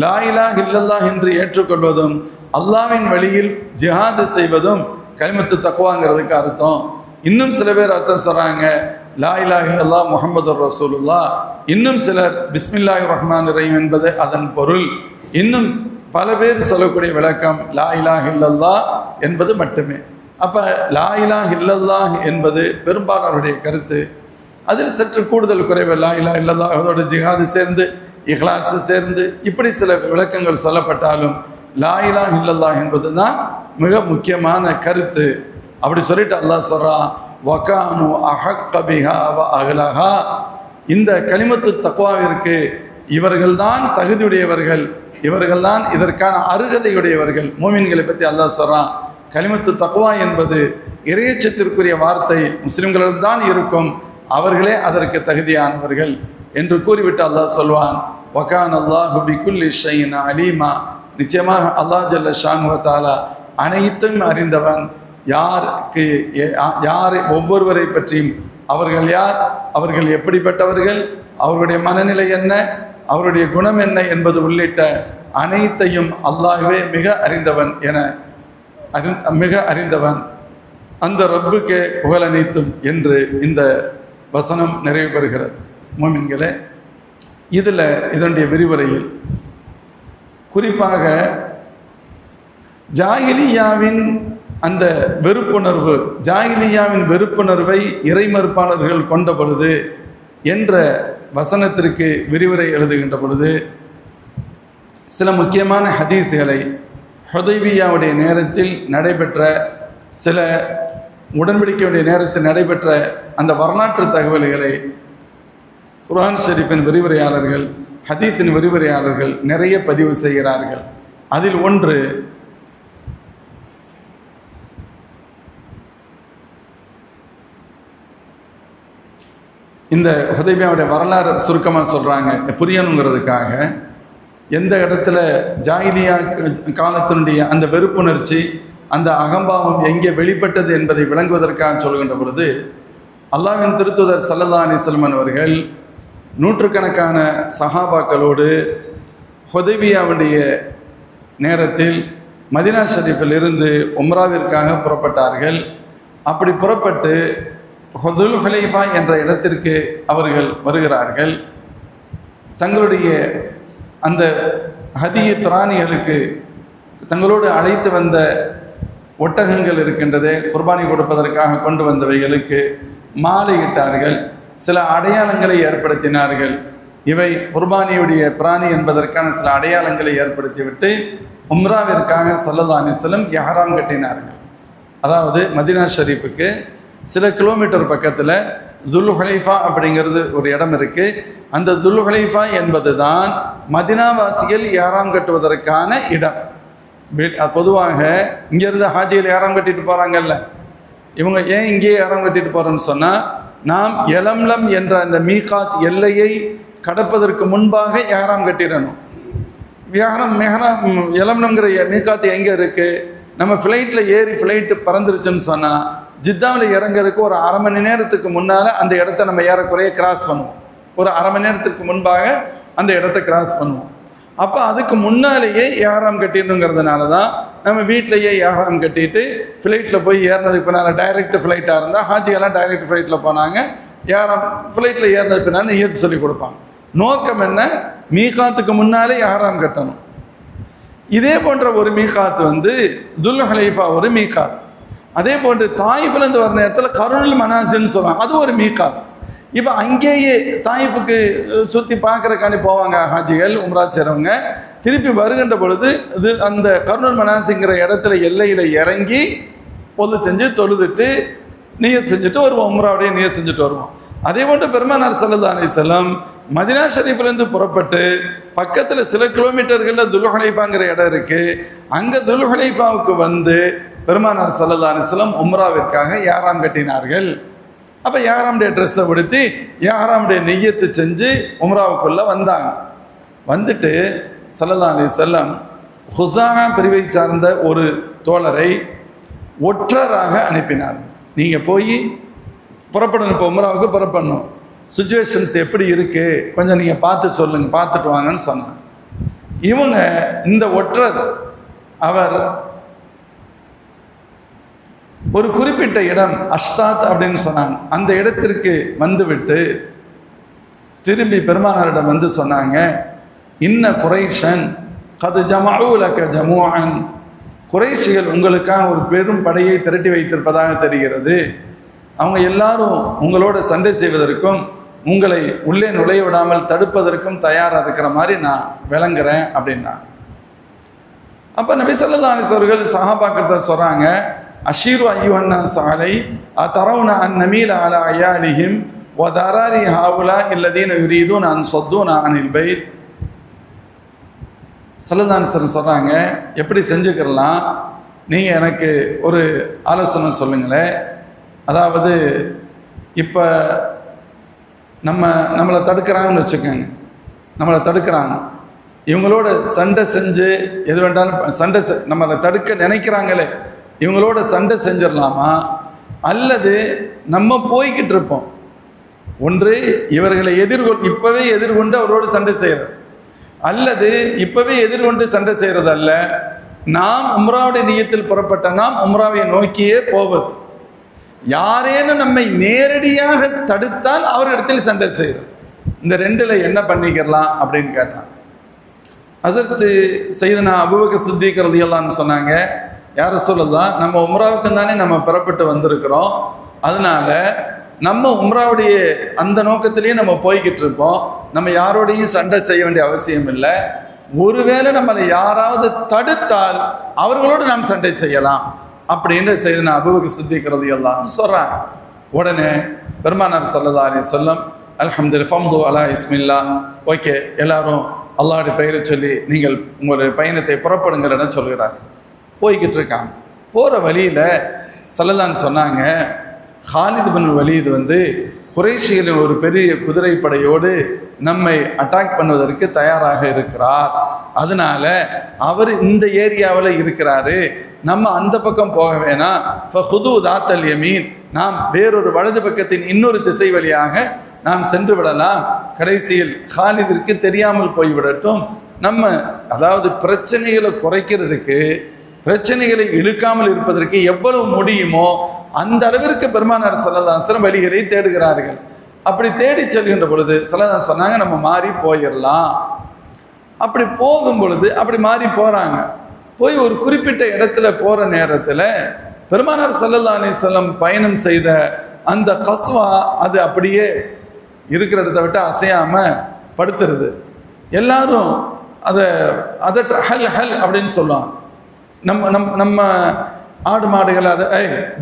லா இலாஹ இல்லல்லாஹ் என்று ஏற்றுக்கொள்வதும் அல்லாஹ்வின் வழியில் ஜிஹாது செய்வதும் கலிமத்து தக்வாங்கிறதுக்கு அர்த்தம். இன்னும் சில பேர் அர்த்தம் சொல்றாங்க லா இலாஹ இல்லல்லாஹ் முஹம்மதுர் ரசூலுல்லாஹ், இன்னும் சிலர் பிஸ்மில்லாஹிர் ரஹ்மானிர் ரஹீம் என்பது அதன் பொருள். இன்னும் பல பேர் சொல்லக்கூடிய விளக்கம் லா இலாஹ இல்லல்லாஹ் என்பது மட்டுமே. அப்போ லா இலாஹ இல்லல்லாஹ் என்பது பெரும்பாலாருடைய கருத்து. அதில் சற்று கூடுதல் குறைவு. லா இலாஹ இல்லல்லாஹ் அதோட ஜிஹாது சேர்ந்து, இஹ்லாஸ் சேர்ந்து, இப்படி சில விளக்கங்கள் சொல்லப்பட்டாலும் லா இலாஹ இல்லல்லாஹ் என்பது தான் மிக முக்கியமான கருத்து. அப்படி சொல்லிட்டு அல்லாஹ் சொல்றான் வகானு அஹக்க பிஹா வ அஹ்லஹா, இந்த கலிமத்து தக்வாவிற்கு இவர்கள்தான் தகுதியுடையவர்கள், இவர்கள்தான் இதற்கான அருகதையுடையவர்கள். மோமின்களை பற்றி அல்லாஹ் சொல்றான் கலிமத்து தக்வா என்பது இறையச்சத்திற்குரிய வார்த்தை, முஸ்லிம்களில்தான் இருக்கும், அவர்களே அதற்கு தகுதியானவர்கள் என்று கூறிவிட்டு அல்லாஹ் சொல்வான் வகான் அல்லாஹு பிகுல்லி ஷைஇன் அலீமா, நிச்சயமாக அல்லாஹ் ஜல்ல ஷானு வ தஆலா அனைத்தும் அறிந்தவன். யார் ஒவ்வொருவரை பற்றியும், அவர்கள் யார், அவர்கள் எப்படிப்பட்டவர்கள், அவருடைய மனநிலை என்ன, அவருடைய குணம் என்ன என்பது உள்ளிட்ட அனைத்தையும் அல்லாஹ்வே மிக அறிந்தவன் மிக அறிந்தவன், அந்த ரப்புக்கே புகழ் அனைத்தும் என்று இந்த வசனம் நிறைவு பெறுகிறது. மோமின்களே, இதில் இதனுடைய விரிவுரையில் குறிப்பாக ஜாஹிலியாவின் அந்த ஜாஹிலியாவின் வெறுப்புணர்வை இறைமறுப்பாளர்கள் கொண்ட பொழுது என்ற வசனத்திற்கு விரிவுரை எழுதுகின்ற பொழுது சில முக்கியமான ஹதீஸ்களை, ஹுதைபியாவுடைய நேரத்தில் நடைபெற்ற சில உடன்படிக்கையுடைய நேரத்தில் நடைபெற்ற அந்த வரலாற்று தகவல்களை குர்ஆன் ஷரீஃபின் விரிவுரையாளர்கள், ஹதீஸின் விரிவுரையாளர்கள் நிறைய பதிவு செய்கிறார்கள். அதில் ஒன்று, இந்த ஹுதைபியாவுடைய வரலாறு சுருக்கமாக சொல்கிறாங்க புரியணுங்கிறதுக்காக. எந்த இடத்துல ஜாஹிலியா காலத்தினுடைய அந்த வெறுப்புணர்ச்சி, அந்த அகம்பாவம் எங்கே வெளிப்பட்டது என்பதை விளங்குவதற்காக சொல்கின்ற பொழுது, அல்லாஹ்வின் திருத்தூதர் ஸல்லல்லாஹு அலைஹி வஸல்லம் அவர்கள் நூற்றுக்கணக்கான சஹாபாக்களோடு ஹுதைபியாவுடைய நேரத்தில் மதீனா ஷரீஃபில் இருந்து உம்ராவிற்காக புறப்பட்டார்கள். அப்படி புறப்பட்டு துல் ஹுலைஃபா என்ற இடத்திற்கு அவர்கள் வருகிறார்கள். தங்களுடைய அந்த ஹதிய பிராணிகளுக்கு தங்களோடு அழைத்து வந்த ஒட்டகங்கள் இருக்கின்றதே, குர்பானி கொடுப்பதற்காக கொண்டு வந்தவைகளுக்கு மாலையிட்டார்கள். சில அடையாளங்களை ஏற்படுத்தினார்கள். இவை குர்பானியுடைய பிராணி என்பதற்கான சில அடையாளங்களை ஏற்படுத்திவிட்டு உம்ராவிற்காக ஸல்லல்லாஹு அலைஹி வஸல்லம் இஹ்ராம் கட்டினார்கள். அதாவது மதீனா ஷரீஃபுக்கு சில கிலோமீட்டர் பக்கத்தில் துல் ஹுலைஃபா அப்படிங்கிறது ஒரு இடம் இருக்குது. அந்த துல் ஹுலைஃபா என்பது தான் மதீனாவாசிகள் இஹ்ராம் கட்டுவதற்கான இடம். பொதுவாக இங்கேருந்து ஹாஜிகள் இஹ்ராம் கட்டிட்டு போகிறாங்கல்ல, இவங்க ஏன் இங்கேயே இஹ்ராம் கட்டிட்டு போகிறோன்னு சொன்னால், நாம் யலம்லம் என்ற அந்த மீகாத் எல்லையை கடப்பதற்கு முன்பாக இஹ்ராம் கட்டிடணும். யலம்லம்ங்கிற மீகாத் எங்கே இருக்குது? நம்ம ஃப்ளைட்டில் ஏறி ஃப்ளைட்டு பறந்துருச்சுன்னு சொன்னால் ஜித்தாவில் இறங்கிறதுக்கு ஒரு அரை மணி நேரத்துக்கு முன்னால் அந்த இடத்த நம்ம ஏறக்குறைய கிராஸ் பண்ணுவோம். ஒரு அரை மணி நேரத்துக்கு முன்பாக அந்த இடத்த கிராஸ் பண்ணுவோம். அப்போ அதுக்கு முன்னாலேயே இஹ்ராம் கட்டிடணுங்கிறதுனால தான் நம்ம வீட்டிலையே இஹ்ராம் கட்டிட்டு ஃப்ளைட்டில் போய் ஏறினதுக்கு பின்னால், டைரக்ட் ஃப்ளைட்டாக இருந்தால் ஹாஜியெல்லாம் டைரக்ட் ஃப்ளைட்டில் போனாங்க. ஃப்ளைட்டில் ஏறினது பின்னால் நியத்து சொல்லி கொடுப்பாங்க. நோக்கம் என்ன? மீகாத்துக்கு முன்னாலே இஹ்ராம் கட்டணும். இதே போன்ற ஒரு மீகாத் துல் ஹுலைஃபா ஒரு மீகாத். அதே போன்று தாயிஃப்லேருந்து வர நேரத்தில் கருணுல் மனாசில்னு சொல்லுவாங்க, அது ஒரு மீகாத். இப்போ அங்கேயே தாயிஃபுக்கு சுற்றி பார்க்குறக்காண்டி போவாங்க ஹாஜிகள், உம்ரா செய்கிறவங்க. திருப்பி வருகின்ற பொழுது அந்த கருணுல் மனாசிங்கிற இடத்துல எல்லையில் இறங்கி பொது செஞ்சு தொழுதுட்டு நியத் செஞ்சுட்டு வருவோம், உம்ராவுடைய நியத் செஞ்சுட்டு வருவோம். அதே போன்று பெருமானார் ஸல்லல்லாஹு அலைஹி வஸல்லம் மதீனா ஷரீஃப்லேருந்து புறப்பட்டு பக்கத்தில் சில கிலோமீட்டர்களில் துல் ஹுலைஃபாங்கிற இடம் இருக்குது. அங்கே துல் ஹுலைஃபாவுக்கு பெருமானார் ஸல்லல்லாஹு அலைஹி வஸல்லம் உம்ராவிற்காக இஹ்ராம் கட்டினார்கள். அப்போ இஹ்ராமுடைய ட்ரெஸ்ஸை உடுத்தி இஹ்ராமுடைய நிய்யத்து செஞ்சு உம்ராவுக்குள்ளே வந்தாங்க. வந்துட்டு ஸல்லல்லாஹு அலைஹி வஸல்லம் ஹுஸாஆ பிரிவை சார்ந்த ஒரு தோழரை ஒற்றராக அனுப்பினார். நீங்கள் போய் புறப்படணும், இப்போ உம்ராவுக்கு புறப்படணும், சுச்சுவேஷன்ஸ் எப்படி இருக்குது கொஞ்சம் நீங்கள் பார்த்து சொல்லுங்கள், பார்த்துட்டு வாங்கன்னு சொன்னாங்க. இவங்க இந்த ஒற்றர் அவர் ஒரு குறிப்பிட்ட இடம் அஷ்தாத் அப்படின்னு சொன்னாங்க. அந்த இடத்திற்கு வந்துவிட்டு திரும்பி பெருமானாரிடம் சொன்னாங்க, இன்ன குறைஷன் கது ஜமஉ லக ஜமுஅன், குறைஷிகள் உங்களுக்காக ஒரு பெரும் படையை திரட்டி வைத்திருப்பதாக தெரிகிறது. அவங்க எல்லாரும் உங்களோட சண்டை செய்வதற்கும் உங்களை உள்ளே நுழைய விடாமல் தடுப்பதற்கும் தயாராக இருக்கிற மாதிரி நான் விளங்குறேன் அப்படின்னா. அப்போ நபி ஸல்லல்லாஹு அலைஹி வஸல்லம் சஹாபாக்கள் சொல்கிறாங்க, அஷீரு ஐயுஹன்னா சாலை தரவுன அன் நமீல அலா அயாலிஹிம் வ தராரி ஹாவுலா இல்லதீன யுரீதுன அன் ஸத்தூன அனில் பைத். ஸல்லல்லாஹு அலைஹி வஸல்லம் சொல்கிறாங்க, எப்படி செஞ்சுக்கிறலாம், நீங்கள் எனக்கு ஒரு ஆலோசனை சொல்லுங்களேன். அதாவது இப்போ நம்மளை தடுக்கிறாங்கன்னு வச்சுக்கோங்க, நம்மளை தடுக்கிறாங்க, இவங்களோட சண்டை செஞ்சு எது வேண்டாலும் நம்மளை தடுக்க நினைக்கிறாங்களே, இவங்களோட சண்டை செஞ்சிடலாமா, அல்லது நம்ம போய்கிட்டு இருப்போம், ஒன்று இவர்களை இப்போவே எதிர்கொண்டு அவரோடு சண்டை செய்கிறது, அல்லது இப்பவே எதிர்கொண்டு சண்டை செய்யறதல்ல, நாம் உம்ராவுடைய நியத்தில் புறப்பட்ட நாம் உம்ராவை நோக்கியே போவது. யாரேனும் நம்மை நேரடியாக தடுத்தால் அவரிடத்தில் சண்டை செய்யறது. இந்த ரெண்டுல என்ன பண்ணிக்கலாம் அப்படின்னு கேட்டான். ஹஸரத் சையதுனா அபூபக்கர் சித்திக் ரலியல்லாஹு அன்ஹு சொன்னாங்க, யா ரசூலல்லாஹ், நம்ம உம்ராவுக்கு தானே நம்ம புறப்பட்டு வந்திருக்கிறோம், அதனால நம்ம உம்ராவுடைய அந்த நோக்கத்திலேயே நம்ம போய்கிட்டு இருப்போம், நம்ம யாரோடையும் சண்டை செய்ய வேண்டிய அவசியம் இல்லை. ஒருவேளை நம்மளை யாராவது தடுத்தால் அவர்களோடு நாம் சண்டை செய்யலாம் அப்படின்னு சையதுனா அபூபக்கர் சித்திக் ரலியல்லாஹு அன்ஹு சொல்றாங்க. உடனே பெருமானார் ஸல்லல்லாஹு அலைஹி வஸல்லம் அல்ஹம்துலில்லாஹ் ஃபம்து அலா இஸ்மில்லா, ஓகே எல்லாரும் அல்லாஹ்வுடைய பெயரை சொல்லி நீங்கள் உங்களுடைய பயணத்தை புறப்படுங்கிறத சொல்கிறார். போய்கிட்டு இருக்காங்க. போகிற வழியில் ஸல்லல்லாஹு சொன்னாங்க, ஹாலித் பின் வலீத் குறைஷிகளின் ஒரு பெரிய குதிரைப்படையோடு நம்மை அட்டாக் பண்ணுவதற்கு தயாராக இருக்கிறார், அதனால அவர் இந்த ஏரியாவில் இருக்கிறாரு, நம்ம அந்த பக்கம் போக வேணாம், ஃபஹுது தாத்தல் யமீன், நாம் வேறொரு வலது பக்கத்தின் இன்னொரு திசை வழியாக நாம் சென்று விடலாம், கடைசியில் ஹாலிதிற்கு தெரியாமல் போய்விடட்டும், நம்ம அதாவது பிரச்சனைகளை குறைக்கிறதுக்கு, பிரச்சனைகளை இழுக்காமல் இருப்பதற்கு எவ்வளவு முடியுமோ அந்த அளவிற்கு பெருமானார் ஸல்லல்லாஹு அலைஹி வஸல்லம் வழிகளை தேடுகிறார்கள். அப்படி தேடி செல்கின்ற பொழுது ஸல்லல்லாஹு சொன்னாங்க, நம்ம மாறி போயிடலாம். அப்படி போகும் பொழுது அப்படி மாறி போறாங்க. போய் ஒரு குறிப்பிட்ட இடத்துல போற நேரத்தில் பெருமானார் ஸல்லல்லாஹு அலைஹி வஸல்லம் பயணம் செய்த அந்த கஸ்வா அது அப்படியே இருக்கிற இடத்த விட்டு அசையாம படுத்துருது. எல்லாரும் அதை ஹல் ஹல் அப்படின்னு சொல்லுவாங்க. நம்ம ஆடு மாடுகள் அதை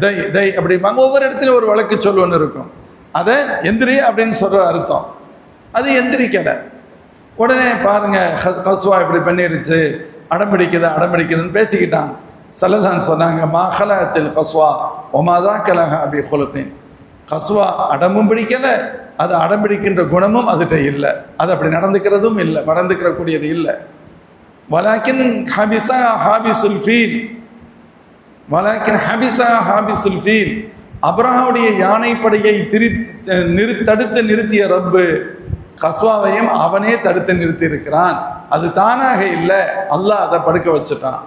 தை தை அப்படிம்பாங்க. ஒவ்வொரு இடத்துலையும் ஒரு வழக்கு சொல் ஒன்று இருக்கும். அதை எந்திரி அப்படின்னு சொல்ற அர்த்தம். அது எந்திரிக்கலை. உடனே பாருங்க, கஸ்வா இப்படி பண்ணிருச்சு, அடம்பிடிக்குதுன்னு பேசிக்கிட்டாங்க. ஸல்லல்லாஹு சொன்னாங்க, மாஹலத்தில் கஸ்வா ஒமாதா கலஹ அபி ஹுலுகின், கஸ்வா அடமும் பிடிக்கலை, அது அடம்பிடிக்கின்ற குணமும் அதுகிட்ட இல்லை, அது அப்படி நடந்துக்கிறதும் இல்லை, நடந்துக்கிற கூடியது இல்லை. வலாக்கின் ஹபிசா ஹாபிசுல் ஃபீல், வலாக்கின் ஹபிசா ஹாபிசுல் ஃபீல், அப்ரஹாவுடைய யானைப்படையை தடுத்து நிறுத்திய ரப்பு கஸ்வாவையும் அவனே தடுத்து நிறுத்தி இருக்கிறான், அது தானாக இல்லை, அல்லாஹ் அதை படுக்க வச்சுட்டான்.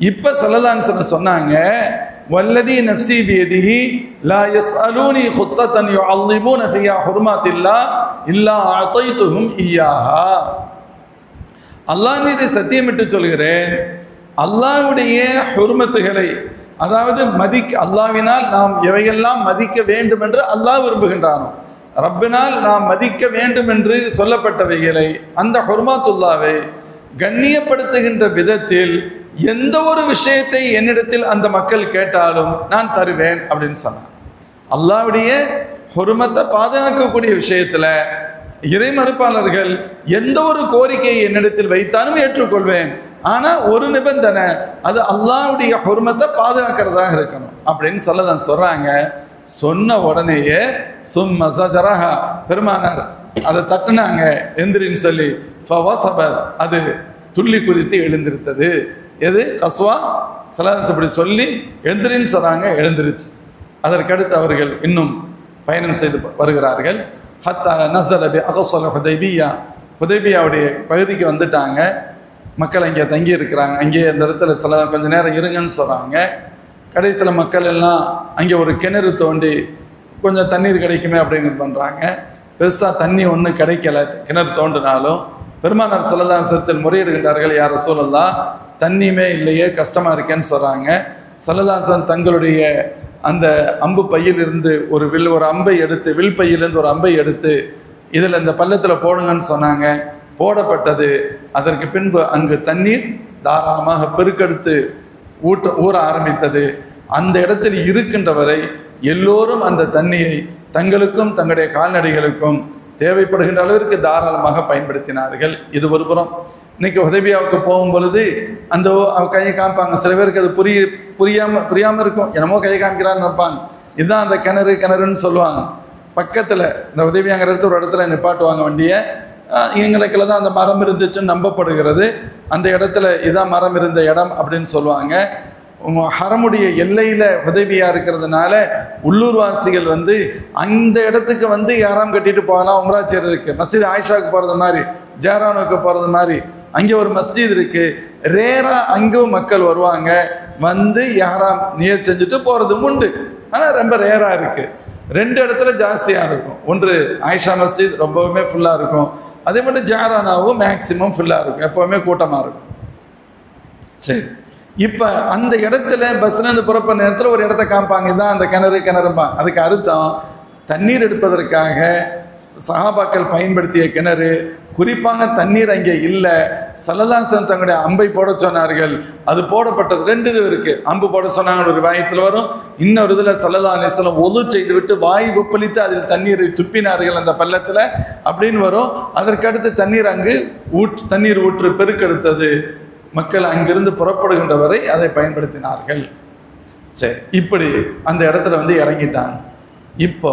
இப்ப ஸல்லல்லாஹு சொன்னாங்க, வல்லதி நஃப்ஸி பியதிஹி லா யஸ்அலூனி குத்தத்தன் யுஅல்லிமூன ஃபியா ஹுர்மாத்தில்லாஹ் இல்லா அதைதுஹும் இய்யாஹா. அல்லாஹ் மீது சத்தியமிட்டு சொல்கிறேன், அல்லாஹ்வுடைய ஹுர்மத்துகளை, அதாவது அல்லாஹ்வினால் நாம் எவையெல்லாம் மதிக்க வேண்டும் என்று அல்லாஹ் விரும்புகின்றானோ, ரப்பினால் நாம் மதிக்க வேண்டும் என்று சொல்லப்பட்டவைகளை, அந்த ஹுர்மாத்துல்லாவை கண்ணியப்படுத்துகின்ற விதத்தில் எந்த ஒரு விஷயத்தை என்னிடத்தில் அந்த மக்கள் கேட்டாலும் நான் தருவேன் அப்படின்னு சொன்னான். அல்லாஹ்வுடைய ஹுர்மத்தை பாதுகாக்கக்கூடிய விஷயத்துல இறை மறுப்பாளர்கள் எந்த ஒரு கோரிக்கையை என்னிடத்தில் வைத்தாலும் ஏற்றுக்கொள்வேன், ஆனா ஒரு நிபந்தனை, அது அல்லாஹ்வுடைய ஹுர்மத்தை பாதுகாக்கிறதாக இருக்கணும் அப்படின்னு ஸல்லல்லாஹு சொல்றாங்க. சொன்ன உடனேயே சும்ம ஸஜரஹா, பெருமானார் அதை தட்டுனாங்க, எந்திரின்னு சொல்லி, ஃபவஸபத், அது துள்ளி குதித்து எழுந்திருத்தது. எது? கஸ்வா. ஸல்லல்லாஹு அப்படி சொல்லி எழுந்திரின்னு சொன்னாங்க, எழுந்திருச்சு. அதற்கடுத்து அவர்கள் இன்னும் பயணம் செய்து வருகிறார்கள். ஹத்தா நஸல பி அக்ஸல் ஹுதைபியா, ஹுதைபியாவுடைய பகுதிக்கு வந்துட்டாங்க. மக்கள் அங்கே தங்கி இருக்கிறாங்க. அங்கே அந்த இடத்துல கொஞ்சம் நேரம் இருங்கன்னு சொல்கிறாங்க. கடைசியில் மக்கள் எல்லாம் அங்கே ஒரு கிணறு தோண்டி கொஞ்சம் தண்ணீர் கிடைக்குமே அப்படின்னு பண்ணுறாங்க. பெருசாக தண்ணி ஒன்றும் கிடைக்கல. கிணறு தோண்டினாலும் பெருமானார் ஸல்லல்லாஹு அலைஹி வஸல்லம் முறையிடுகின்றார்கள், யா ரசூலல்லாஹ், தண்ணியுமே இல்லையே, கஷ்டமாக இருக்கேன்னு சொல்கிறாங்க. ஸல்லல்லாஹு அலைஹி வஸல்லம் தங்களுடைய அந்த அம்பு பையிலிருந்து ஒரு அம்பை எடுத்து, வில் பையிலிருந்து ஒரு அம்பை எடுத்து இதில் இந்த பள்ளத்தில் போடுங்கன்னு சொன்னாங்க. போடப்பட்டது. அதற்கு பின்பு அங்கு தண்ணீர் தாராளமாக பெருக்கெடுத்து ஊற ஆரம்பித்தது. அந்த இடத்தில் இருக்கின்றவரை எல்லோரும் அந்த தண்ணியை தங்களுக்கும் தங்களுடைய கால்நடைகளுக்கும் தேவைப்படுகின்ற அளவிற்கு தாராளமாக பயன்படுத்தினார்கள். இது ஒரு புறம். இன்னைக்கு ஹுதைபியாவுக்கு போகும் பொழுது அந்த கையை காமிப்பாங்க. சில பேருக்கு அது புரியாமல் இருக்கும், என்னமோ கையை காமிக்கிறான்னு நினைப்பாங்க. இதுதான் அந்த கிணறுன்னு சொல்லுவாங்க. பக்கத்தில் இந்த ஹுதைபியாங்கிற இடத்துல ஒரு இடத்துல நிப்பாட்டுவாங்க வண்டியை. எங்களுக்குள்ள தான் அந்த மரம் இருந்துச்சுன்னு நம்பப்படுகிறது. அந்த இடத்துல இதான் மரம் இருந்த இடம் அப்படின்னு சொல்லுவாங்க. ஹரமுடைய எல்லையில் உதவியா இருக்கிறதுனால உள்ளூர்வாசிகள் வந்து அந்த இடத்துக்கு வந்து யாராம் கட்டிட்டு போகலாம் உம்ரா செய்யறதுக்கு. மஸ்ஜித் ஆயிஷாவுக்கு போகிறது மாதிரி, ஜேரானுக்கு போகிறது மாதிரி அங்கே ஒரு மஸ்ஜித் இருக்கு. ரேரா அங்கேயும் மக்கள் வருவாங்க, வந்து யாராம் நியத் செஞ்சுட்டு போகிறதும் உண்டு. ஆனால் ரொம்ப ரேராக இருக்கு. 2 இடத்துல ஜாஸ்தியாக இருக்கும். ஒன்று ஆயிஷா மஸ்ஜித் ரொம்பவுமே ஃபுல்லாக இருக்கும், அதே மட்டும் ஜேரானாவும் மேக்சிமம் ஃபுல்லாக இருக்கும், எப்போவுமே கூட்டமாக இருக்கும். சரி, இப்போ அந்த இடத்துல பஸ்லேருந்து புறப்பட நேரத்தில் ஒரு இடத்த காமிப்பாங்க, இதுதான் அந்த கிணறும்பாங்க. அதுக்கு அர்த்தம் தண்ணீர் எடுப்பதற்காக சஹாபாக்கள் பயன்படுத்திய கிணறு. குறிப்பாக தண்ணீர் அங்கே இல்லை. சல்லல்லாஹு தங்களுடைய அம்பை போட சொன்னார்கள். அது போடப்பட்டது 2 இது இருக்கு. அம்பு போட சொன்னாங்க ஒரு வாயத்தில் வரும், இன்னொரு இதில் சல்லல்லாஹு அலைஹி வஸல்லம் ஒது செய்து விட்டு வாய் கொப்பளித்து அதில் தண்ணீரை துப்பினார்கள் அந்த பள்ளத்தில் அப்படின்னு வரும். அதற்கடுத்து தண்ணீர் ஊற்று பெருக்கெடுத்தது. மக்கள் அங்கிருந்து புறப்படுகின்ற வரை அதை பயன்படுத்தினார்கள். சரி, இப்படி அந்த இடத்துல வந்து இறங்கிட்டாங்க. இப்போ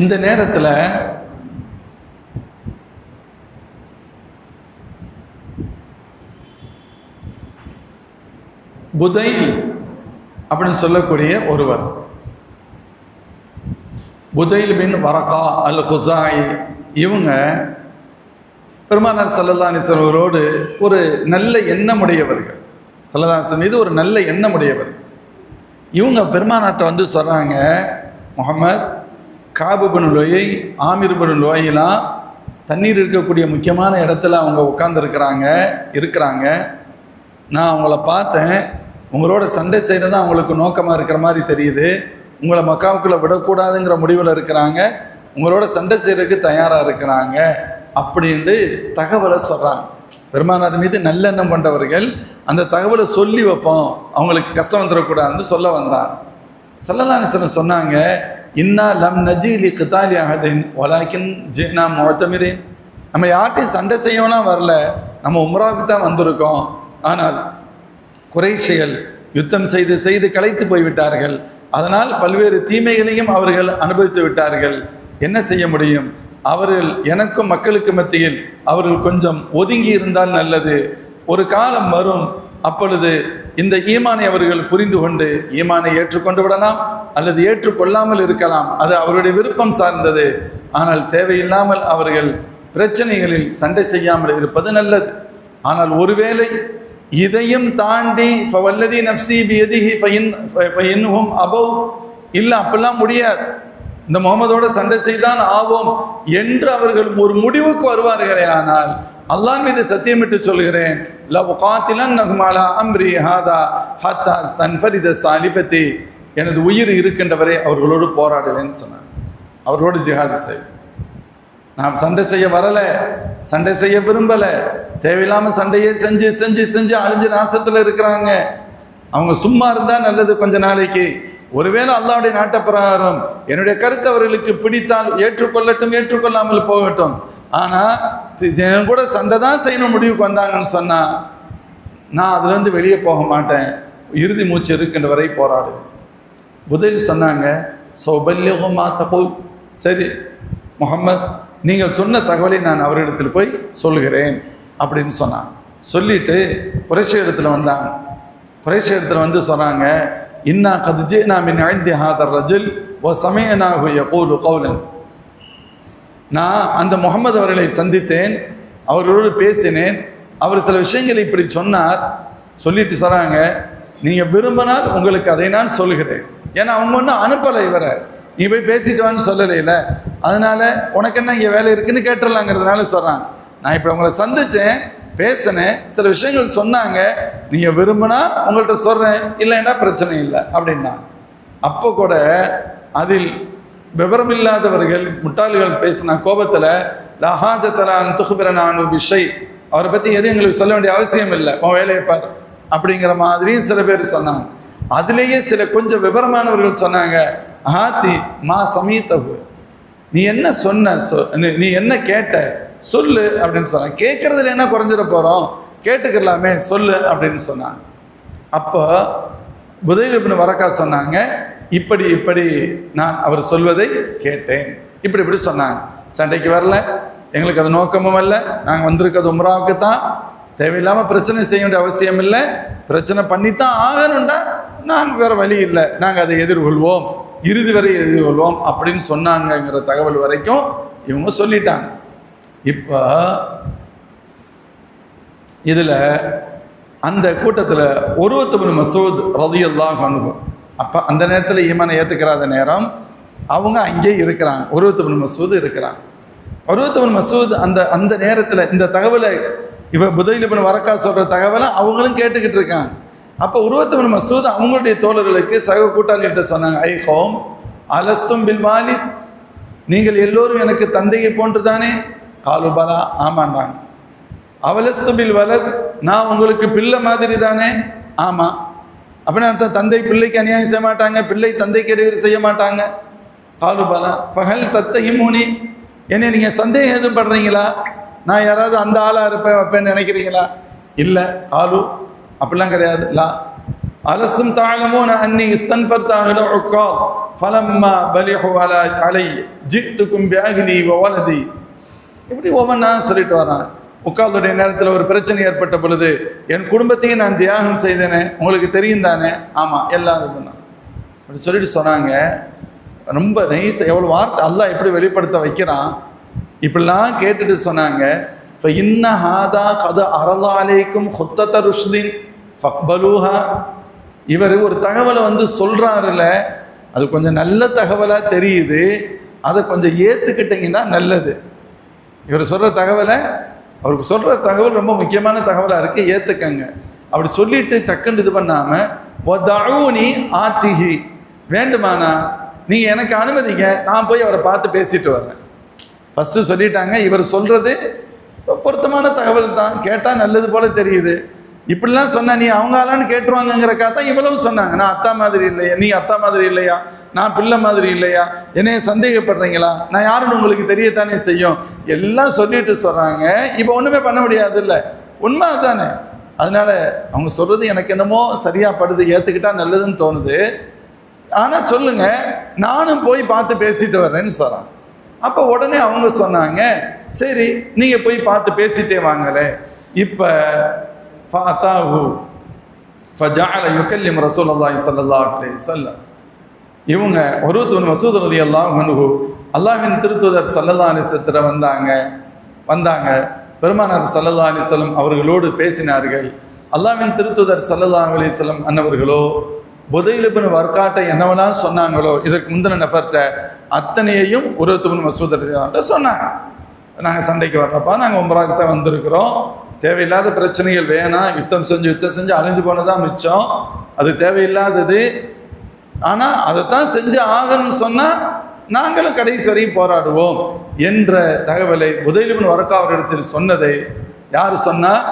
இந்த நேரத்தில் புதைல் அப்படின்னு சொல்லக்கூடிய ஒருவர், புதைல் பின் வரகா அல் ஹுசாயி, இவங்க பெருமானார் ஸல்லல்லாஹு அலைஹி வஸல்லம் அவரோடு ஒரு நல்ல எண்ணமுடையவர்கள். ஸல்லல்லாஹு அலைஹி வஸல்லம் மீது ஒரு நல்ல எண்ணமுடையவர். இவங்க பெருமானார்ட்ட வந்து சொல்கிறாங்க, முஹம்மத், காபு பின் லுயை, ஆமிர் பின் லுயைலாம் தண்ணீர் இருக்கக்கூடிய முக்கியமான இடத்துல அவங்க இருக்கிறாங்க. நான் அவங்கள பார்த்தேன். உங்களோட சண்டை செய்கிறது தான் அவங்களுக்கு நோக்கமாக இருக்கிற மாதிரி தெரியுது. உங்களை மக்காவுக்குள்ளே விடக்கூடாதுங்கிற முடிவில் இருக்கிறாங்க. உங்களோட சண்டை செய்கிறதுக்கு தயாராக இருக்கிறாங்க அப்படின்ட்டு தகவலை சொல்கிறாங்க. பெருமானார் மீது நல்லெண்ணம் கொண்டவர்கள் அந்த தகவலை சொல்லி வைப்போம், அவங்களுக்கு கஷ்டம் வந்துடக்கூடாதுன்னு சொல்ல வந்தார். ஸல்லல்லாஹு அலைஹி வஸல்லம் சொன்னாங்க, இன்னா லம் நஜி லி கிதாலி அஹதின் வலாக்கின் ஜினா முஅ்தமிரின். நம்ம யார்ட்டையும் சண்டை செய்யலாம் வரல, நம்ம உம்ராவுக்கு தான் வந்திருக்கோம். ஆனால் குறைஷிகள் யுத்தம் செய்து களைத்து போய்விட்டார்கள். அதனால் பல்வேறு தீமைகளையும் அவர்கள் அனுபவித்து விட்டார்கள். என்ன செய்ய முடியும்? அவர்கள் எனக்கும் மக்களுக்கு மத்தியில் அவர்கள் கொஞ்சம் ஒதுங்கி இருந்தால் நல்லது. ஒரு காலம் வரும், அப்பொழுது இந்த ஈமானை அவர்கள் புரிந்து கொண்டு ஈமானை ஏற்றுக்கொண்டு விடலாம் அல்லது ஏற்றுக்கொள்ளாமல் இருக்கலாம். அது அவருடைய விருப்பம் சார்ந்தது. ஆனால் தேவையில்லாமல் அவர்கள் பிரச்சனைகளில் சண்டை செய்யாமல் இருப்பது நல்லது. ஆனால் ஒருவேளை இதையும் தாண்டி ஃபவல்லதி நஃப்ஸி பியதிஹி ஃபஇன்ஹும் அபவ், இல்லை அப்படிலாம் முடியாது, இந்த முகமதோட சண்டை செய்தான் ஆவோம் என்று அவர்கள் ஒரு முடிவுக்கு வருவார்களே, ஆனால் அல்லாஹ் மீது சத்தியமிட்டு சொல்கிறேன், லவ் காத்திலன்னஹும் அலா அம்ரி ஹாதா ஹத்தா தன்ஃபரித சாலிஃபதி, எனது உயிர் இருக்கின்றவரை அவர்களோடு போராடுவேன்னு சொன்னார். அவர்களோடு ஜிஹாது செய். நாம் சண்டை செய்ய வரலை, சண்டை செய்ய விரும்பலை, தேவையில்லாமல் சண்டையே செஞ்சு அழிஞ்சு நாசத்தில் இருக்கிறாங்க. அவங்க சும்மா இருந்தால் நல்லது கொஞ்ச நாளைக்கு. ஒருவேளை அல்லாஹ்வுடைய நாட்ட பிரகாரம் என்னுடைய கருத்து அவர்களுக்கு பிடித்தால் ஏற்றுக்கொள்ளட்டும், ஏற்றுக்கொள்ளாமல் போகட்டும். ஆனால் கூட சண்டை தான் செய்யணும் முடிவுக்கு வந்தாங்கன்னு சொன்னால் நான் அதுலேருந்து வெளியே போக மாட்டேன், இறுதி மூச்சு இருக்கின்ற வரை போராடுவேன். புதைல் சொன்னாங்க, சௌபல்யகுமா தகவல், சரி முஹம்மத், நீங்கள் சொன்ன தகவலை நான் அவரிடத்தில் போய் சொல்லுகிறேன் அப்படின்னு சொன்னான். சொல்லிட்டு குறைஷி இடத்துல வந்தாங்க. குறைஷி இடத்துல வந்து சொன்னாங்க, இன்னா கத் ஜினா மின் இந்தி ஹாதர் ரஜுல் வ சமயனாஹு யகூலு கௌலன். நான் அந்த முகமது அவர்களை சந்தித்தேன், அவர்களோடு பேசினேன், அவர் சில விஷயங்களை இப்படி சொன்னார். சொல்லிட்டு சொல்கிறாங்க, நீங்கள் விரும்பினால் உங்களுக்கு அதை நான் சொல்கிறேன். ஏன்னா அவங்க ஒன்றும் அனுப்பலை, இவரை நீ போய் பேசிட்டு வான்னு சொல்லலையில, அதனால உனக்கு என்ன இங்கே வேலை இருக்குன்னு கேட்டுடலாங்கிறதுனால சொல்கிறாங்க. நான் இப்போ உங்களை சந்தித்தேன், பேசினேன், சில விஷயங்கள் சொன்னாங்க, நீங்கள் விரும்பினா உங்கள்கிட்ட சொல்கிறேன், இல்லைன்னா பிரச்சனை இல்லை அப்படின்னா. அப்போ கூட அதில் விவரமில்லாதவர்கள் முட்டாள்கள் பேசின கோபத்தில் லஹாஜத்தலான் துகுபிரனானு விஷய், அவரை பற்றி எதுவும் எங்களுக்கு சொல்ல வேண்டிய அவசியம் இல்லை, உன் வேலையை பார் அப்படிங்கிற மாதிரி சில பேர் சொன்னாங்க. அதுலேயே சில கொஞ்சம் விவரமானவர்கள் சொன்னாங்க, ஆத்தி மா சமீத்தகு, நீ என்ன சொன்ன, நீ என்ன கேட்ட சொல்லு அப்படின்னு சொன்னாங்க. கேட்கறதுல என்ன குறைஞ்சிட போகிறோம், கேட்டுக்கலாமே சொல்லு அப்படின்னு சொன்னாங்க. அப்போ புதைல் இப்னு வரக்கா சொன்னாங்க, இப்படி இப்படி நான் அவர் சொல்வதை கேட்டேன், இப்படி இப்படி சொன்னாங்க. சண்டைக்கு வரல, எங்களுக்கு அது நோக்கமும் இல்லை, நாங்கள் வந்திருக்கிறது உம்ராவுக்கு தான், தேவையில்லாமல் பிரச்சனை செய்ய வேண்டிய அவசியம் இல்லை, பிரச்சனை பண்ணித்தான் ஆகணும்டா நாங்கள் வேறு வழி இல்லை, நாங்கள் அதை எதிர்கொள்வோம், இறுதி வரை எதிர்கொள்வோம் அப்படின்னு சொன்னாங்கங்கிற தகவல் வரைக்கும் இவங்க சொல்லிட்டாங்க. இப்போ இதில் அந்த கூட்டத்தில் உர்வத் இப்னு மஸ்ஊத் ரலியல்லாஹு அன்ஹு, அப்போ அந்த நேரத்தில் ஈமானை ஏற்றுக்கிறாத நேரம் அவங்க அங்கே இருக்கிறாங்க, உர்வத் இப்னு மஸ்ஊத் இருக்கிறாங்க. உர்வத் இப்னு மஸ்ஊத் அந்த நேரத்தில் இந்த தகவலை புதைல் இப்னு வரக்கா சொல்கிற தகவலை அவங்களும் கேட்டுக்கிட்டு இருக்காங்க. அப்போ உர்வத் இப்னு மஸ்ஊத் அவங்களுடைய தோழர்களுக்கு சக கூட்டாளிகிட்ட சொன்னாங்க, ஐ கௌம் அலஸ்தும் பில் வாலித், நீங்கள் எல்லோரும் எனக்கு தந்தையை போன்று தானே? காலுபலா, ஆமாண்டாங்க. அவலஸ்து பில் வலத், நான் உங்களுக்கு பிள்ளை மாதிரி தானே? ஆமாம். அப்படின்னா தந்தை பிள்ளைக்கு அநியாயம் செய்ய மாட்டாங்க, பிள்ளை தந்தைக்கு இடையூறு செய்ய மாட்டாங்க. காலுபலா பகல் தத்தையுமூனி, என்னை நீங்கள் சந்தேகம் எதுவும் படுறீங்களா, நான் யாராவது அந்த ஆளாக இருப்பேன் வைப்பேன்னு நினைக்கிறீங்களா? இல்லை. காலு அப்படிலாம் கிடையாது. லா அலசும் தாழமோன அன்னி இஸ்தன்பர்த்தாங்களோ உக்கால் ஃபலம்மா பலிஹு அலை ஜித்துக்கும் பியாகிலி வலதி, இப்படி ஒவ்வொன்றா சொல்லிட்டு வரான். உட்கார்ந்துடைய நேரத்தில் ஒரு பிரச்சனை ஏற்பட்ட பொழுது என் குடும்பத்தையும் நான் தியாகம் செய்தேனே, உங்களுக்கு தெரியும் தானே? ஆமாம், எல்லாம் இது பண்ணான் அப்படி சொல்லிட்டு சொன்னாங்க. ரொம்ப நைஸ், எவ்வளோ வார்த்தை அல்லாஹ் எப்படி வெளிப்படுத்த வைக்கிறான். இப்படிலாம் கேட்டுட்டு சொன்னாங்க, இப்போ இன்ன ஹாதா கத அரலாலேக்கும் ஹுத்தத ருஷ்தின் ஃபக்பலூஹா, இவர் ஒரு தகவலை சொல்கிறாருல, அது கொஞ்சம் நல்ல தகவலாக தெரியுது, அதை கொஞ்சம் ஏற்றுக்கிட்டீங்கன்னா நல்லது. இவர் சொல்கிற தகவலை, அவருக்கு சொல்கிற தகவல் ரொம்ப முக்கியமான தகவலாக இருக்குது, ஏற்றுக்கங்க. அப்படி சொல்லிட்டு டக்குன்னு இது பண்ணாமல் ஒதஊனி ஆத்திஹி, வேண்டுமானா நீங்கள் எனக்கு அனுமதிங்க, நான் போய் அவரை பார்த்து பேசிட்டு வரேன். ஃபஸ்ட்டு சொல்லிட்டாங்க, இவர் சொல்கிறது பொருத்தமான தகவல் தான், கேட்டால் நல்லது போல தெரியுது. இப்படிலாம் சொன்ன நீ அவங்க ஆளான்னு கேட்டுருவாங்கங்கிறக்கா தான் இவ்வளவு சொன்னாங்க. நான் அத்தா மாதிரி இல்லையா, நீ அத்தா மாதிரி இல்லையா, நான் பிள்ளை மாதிரி இல்லையா, என்னைய சந்தேகப்படுறீங்களா, நான் யாருன்னு உங்களுக்கு தெரியத்தானே செய்யும், எல்லாம் சொல்லிட்டு சொல்கிறாங்க. இப்போ ஒன்றுமே பண்ண முடியாது இல்லை, உண்மை அதுதானே. அதனால அவங்க சொல்கிறது எனக்கு என்னமோ சரியாக படுது, ஏற்றுக்கிட்டா நல்லதுன்னு தோணுது. ஆனால் சொல்லுங்க, நானும் போய் பார்த்து பேசிட்டு வர்றேன்னு சொல்கிறான். அப்போ உடனே அவங்க சொன்னாங்க, சரி நீங்கள் போய் பார்த்து பேசிட்டே வாங்கலே. இப்போ ஃபஅதாஹு ஃபஜஅல யுகல்லிம் ரசூலுல்லாஹி ஸல்லல்லாஹு அலைஹி வஸல்லம், இவங்க உர்வத் இப்னு மஸ்ஊத் ரலியல்லாஹு அன்ஹு அல்லாஹ்வின் திருத்தூதர் ஸல்லல்லாஹு அலைஹி வஸல்லம் வந்தாங்க. பெருமானார் ஸல்லல்லாஹு அலைஹி வஸல்லம் அவர்களோடு பேசினார்கள். அல்லாஹ்வின் திருத்தூதர் ஸல்லல்லாஹு அலைஹி வஸல்லம் அன்னவர்களோ புதைல் இப்னு வர்காட்டை என்னவெல்லாம் சொன்னாங்களோ இதற்கு முந்தின நபர்கிட்ட அத்தனையையும் உர்வத் இப்னு மஸ்ஊத் ரலியல்லாஹு சொன்னாங்க. நாங்கள் சண்டைக்கு வர்றப்பா, நாங்கள் உம்ராவுக்கு தான் வந்திருக்கிறோம், தேவையில்லாத பிரச்சனைகள் வேணாம், யுத்தம் செஞ்சு அழிஞ்சு போனதான் மிச்சம், அது தேவையில்லாதது. ஆனால் அதைத்தான் செஞ்சு ஆகணும்னு சொன்னால் நாங்களும் கடைசி வரையும் போராடுவோம் என்ற தகவலை புதைல் இப்னு வரக்கா அவரிடத்தில் சொன்னதை யார் சொன்னால்